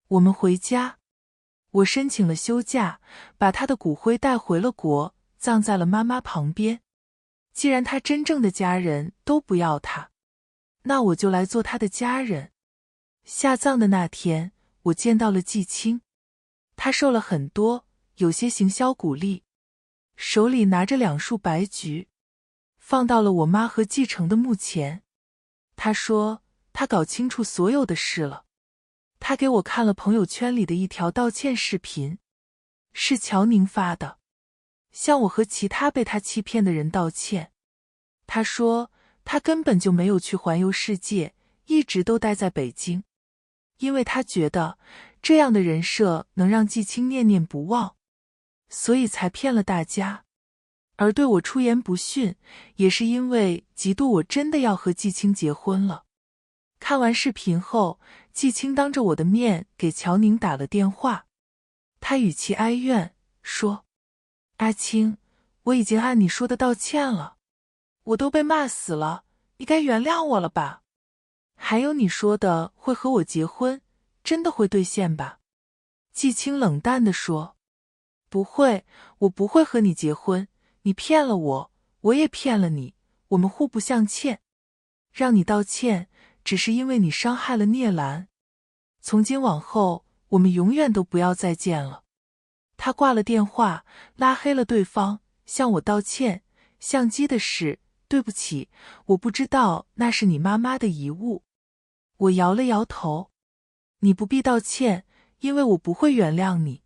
Speaker 1: 我们回家。我申请了休假，把他的骨灰带回了国，葬在了妈妈旁边。既然他真正的家人都不要他，那我就来做他的家人。下葬的那天，我见到了季青，他瘦了很多，有些形销骨立，手里拿着2束白菊，放到了我妈和继承的墓前。他说他搞清楚所有的事了。他给我看了朋友圈里的一条道歉视频，是乔宁发的，向我和其他被他欺骗的人道歉。他说他根本就没有去环游世界，一直都待在北京，因为他觉得这样的人设能让季青念念不忘，所以才骗了大家。而对我出言不逊，也是因为嫉妒我真的要和季青结婚了。看完视频后，季青当着我的面给乔宁打了电话，他语气哀怨，说：阿青，我已经按你说的道歉了，我都被骂死了，你该原谅我了吧？还有你说的会和我结婚，真的会兑现吧？季青冷淡地说：“不会，我不会和你结婚，你骗了我，我也骗了你，我们互不相欠。让你道歉，只是因为你伤害了聂兰。从今往后，我们永远都不要再见了。”他挂了电话，拉黑了对方，向我道歉。相机的事，对不起，我不知道那是你妈妈的遗物。我摇了摇头。你不必道歉，因为我不会原谅你。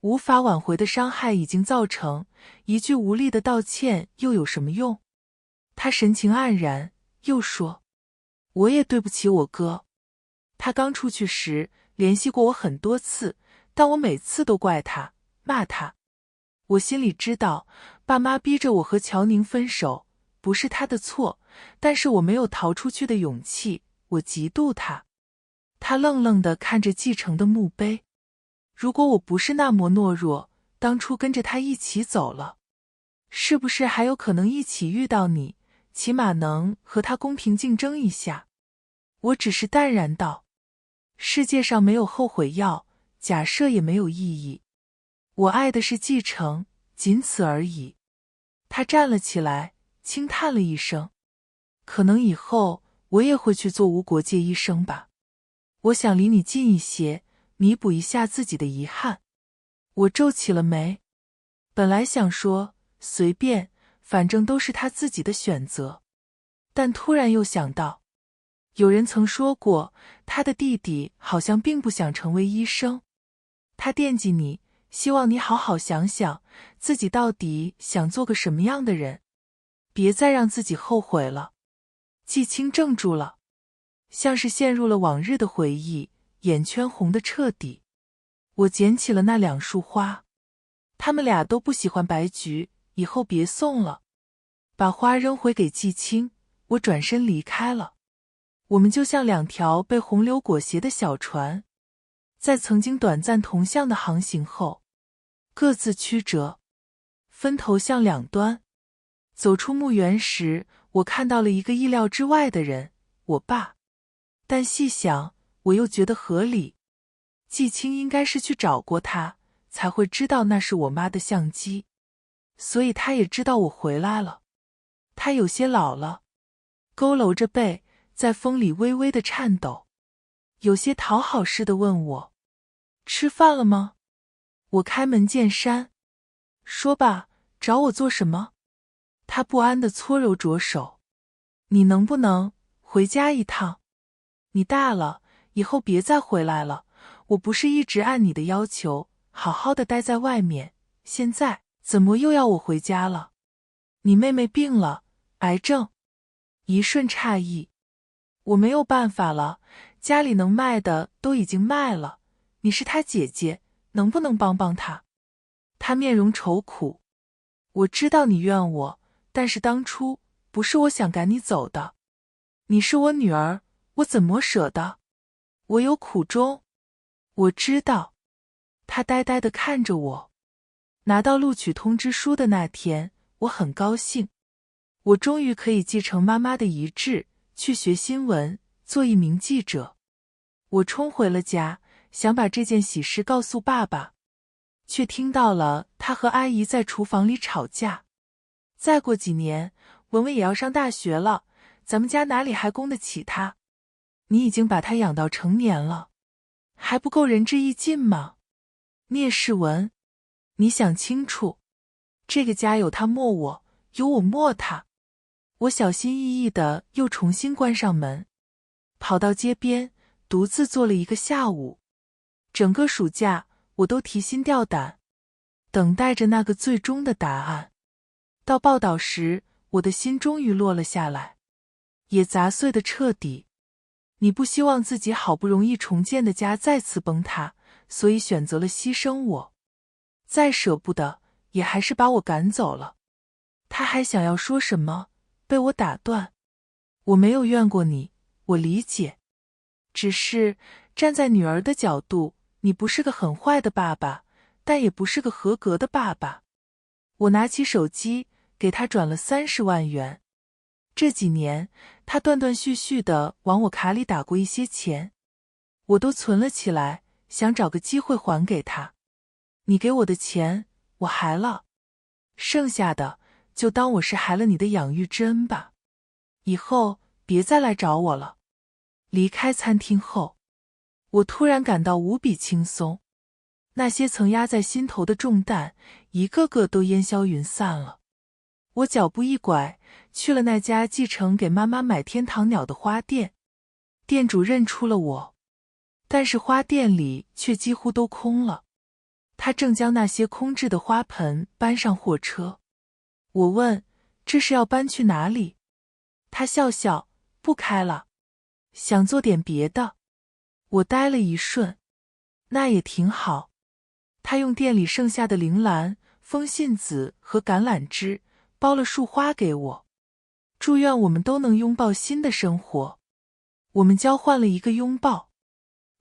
Speaker 1: 无法挽回的伤害已经造成，一句无力的道歉又有什么用？他神情黯然，又说：“我也对不起我哥。他刚出去时联系过我很多次，但我每次都怪他，骂他。我心里知道，爸妈逼着我和乔宁分手，不是他的错，但是我没有逃出去的勇气，我嫉妒他。”他愣愣地看着继承的墓碑。如果我不是那么懦弱，当初跟着他一起走了，是不是还有可能一起遇到你，起码能和他公平竞争一下？我只是淡然道：“世界上没有后悔药，假设也没有意义。我爱的是继承，仅此而已。”他站了起来，轻叹了一声：“可能以后我也会去做无国界医生吧。我想离你近一些，弥补一下自己的遗憾。”我皱起了眉，本来想说随便，反正都是他自己的选择，但突然又想到，有人曾说过，他的弟弟好像并不想成为医生。他惦记你，希望你好好想想，自己到底想做个什么样的人，别再让自己后悔了。季青怔住了，像是陷入了往日的回忆，眼圈红得彻底。我捡起了那2束花，他们俩都不喜欢白菊，以后别送了。把花扔回给季青，我转身离开了。我们就像2条被洪流裹挟的小船，在曾经短暂同向的航行后，各自曲折，分头向两端。走出墓园时，我看到了一个意料之外的人，我爸。但细想，我又觉得合理。季青应该是去找过他，才会知道那是我妈的相机，所以他也知道我回来了。他有些老了，佝偻着背，在风里微微的颤抖，有些讨好似的问我：“吃饭了吗？”我开门见山：“说吧，找我做什么？”他不安地搓揉着手：“你能不能回家一趟？你大了，以后别再回来了。我不是一直按你的要求，好好的待在外面，现在怎么又要我回家了？你妹妹病了，癌症。”一瞬诧异：“我没有办法了，家里能卖的都已经卖了，你是她姐姐，能不能帮帮她？”她面容愁苦：“我知道你怨我，但是当初不是我想赶你走的。你是我女儿，我怎么舍得？我有苦衷。”我知道。他呆呆地看着我。拿到录取通知书的那天，我很高兴，我终于可以继承妈妈的遗志，去学新闻，做一名记者。我冲回了家，想把这件喜事告诉爸爸，却听到了他和阿姨在厨房里吵架。再过几年，文文也要上大学了，咱们家哪里还供得起他？你已经把他养到成年了，还不够仁至义尽吗？聂世文，你想清楚，这个家有他没我，有我没他。我小心翼翼地又重新关上门，跑到街边，独自坐了一个下午。整个暑假，我都提心吊胆，等待着那个最终的答案。到报道时，我的心终于落了下来，也砸碎得彻底。你不希望自己好不容易重建的家再次崩塌，所以选择了牺牲我。再舍不得，也还是把我赶走了。他还想要说什么，被我打断。我没有怨过你，我理解。只是站在女儿的角度，你不是个很坏的爸爸，但也不是个合格的爸爸。我拿起手机，给他转了30万元。这几年，他断断续续地往我卡里打过一些钱，我都存了起来，想找个机会还给他。你给我的钱，我还了，剩下的就当我是还了你的养育之恩吧。以后别再来找我了。离开餐厅后，我突然感到无比轻松，那些曾压在心头的重担，一个个都烟消云散了。我脚步一拐，去了那家继承给妈妈买天堂鸟的花店。店主认出了我，但是花店里却几乎都空了。他正将那些空置的花盆搬上货车。我问，这是要搬去哪里？他笑笑，不开了，想做点别的。我呆了一瞬，那也挺好。他用店里剩下的铃兰、风信子和橄榄枝包了束花给我，祝愿我们都能拥抱新的生活。我们交换了一个拥抱，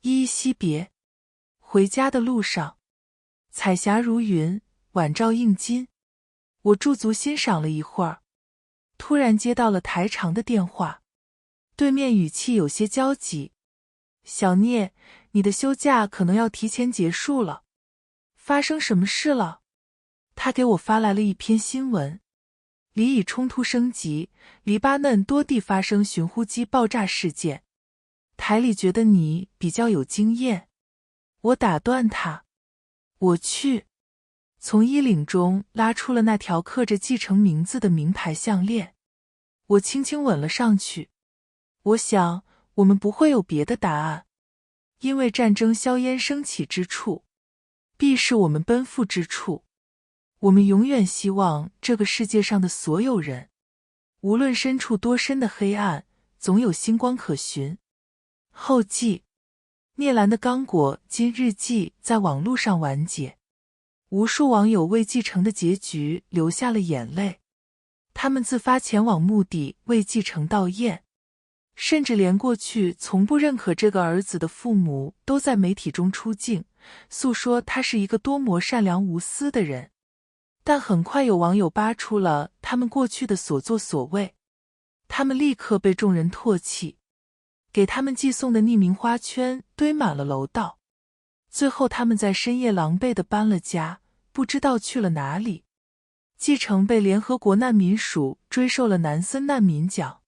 Speaker 1: 依依惜别。回家的路上，彩霞如云，晚照映金。我驻足欣赏了一会儿，突然接到了台长的电话，对面语气有些焦急。小聂，你的休假可能要提前结束了。发生什么事了？他给我发来了一篇新闻。黎以冲突升级，黎巴嫩多地发生寻呼机爆炸事件。台里觉得你比较有经验。我打断他，我去。从衣领中拉出了那条刻着继承名字的名牌项链，我轻轻吻了上去。我想，我们不会有别的答案，因为战争硝烟升起之处，必是我们奔赴之处。我们永远希望这个世界上的所有人，无论身处多深的黑暗，总有星光可寻。后记：聂兰的刚果金日记在网络上完结，无数网友为继承的结局流下了眼泪。他们自发前往墓地为继承悼唁，甚至连过去从不认可这个儿子的父母都在媒体中出镜，诉说他是一个多么善良无私的人。但很快有网友扒出了他们过去的所作所为，他们立刻被众人唾弃，给他们寄送的匿名花圈堆满了楼道。最后他们在深夜狼狈地搬了家，不知道去了哪里。继承被联合国难民署追授了南森难民奖，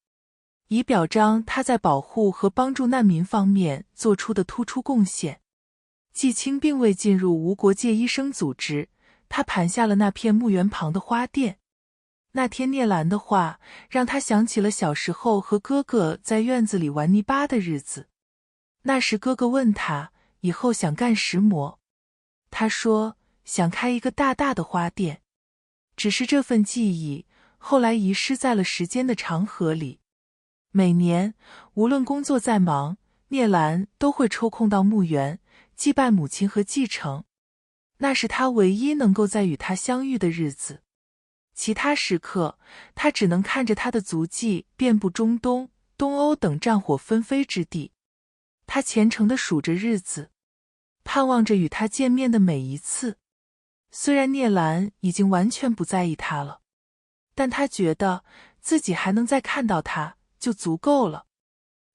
Speaker 1: 以表彰他在保护和帮助难民方面做出的突出贡献。季青并未进入无国界医生组织，他盘下了那片墓园旁的花店。那天聂兰的话让他想起了小时候和哥哥在院子里玩泥巴的日子。那时哥哥问他以后想干什么，他说想开一个大大的花店。只是这份记忆后来遗失在了时间的长河里。每年无论工作再忙，聂兰都会抽空到墓园祭拜母亲和继承，那是他唯一能够在与他相遇的日子。其他时刻，他只能看着他的足迹遍布中东、东欧等战火纷飞之地。他虔诚地数着日子，盼望着与他见面的每一次。虽然聂兰已经完全不在意他了，但他觉得自己还能再看到他就足够了。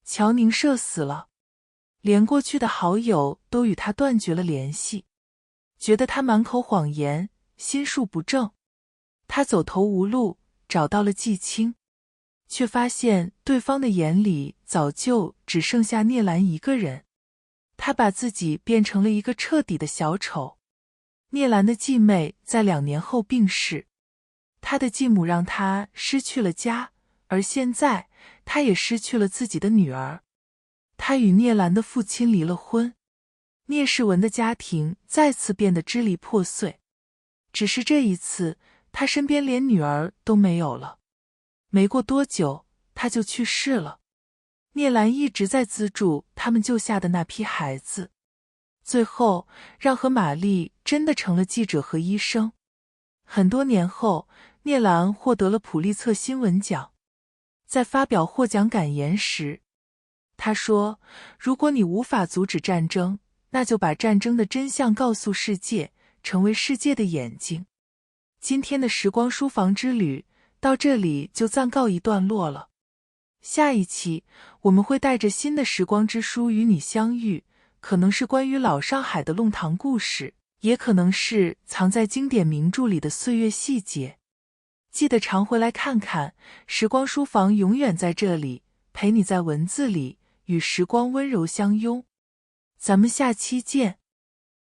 Speaker 1: 乔宁社死了，连过去的好友都与他断绝了联系，觉得他满口谎言，心术不正。他走投无路，找到了季青，却发现对方的眼里早就只剩下聂兰一个人。他把自己变成了一个彻底的小丑。聂兰的继妹在2年后病逝，他的继母让他失去了家，而现在他也失去了自己的女儿。他与聂兰的父亲离了婚，聂世文的家庭再次变得支离破碎。只是这一次，他身边连女儿都没有了。没过多久，他就去世了。聂兰一直在资助他们救下的那批孩子。最后，让和玛丽真的成了记者和医生。很多年后，聂兰获得了普利策新闻奖。在发表获奖感言时，他说：“如果你无法阻止战争，那就把战争的真相告诉世界，成为世界的眼睛。”今天的时光书房之旅到这里就暂告一段落了。下一期我们会带着新的时光之书与你相遇。可能是关于老上海的弄堂故事，也可能是藏在经典名著里的岁月细节。记得常回来看看，时光书房永远在这里，陪你在文字里与时光温柔相拥。咱们下期见。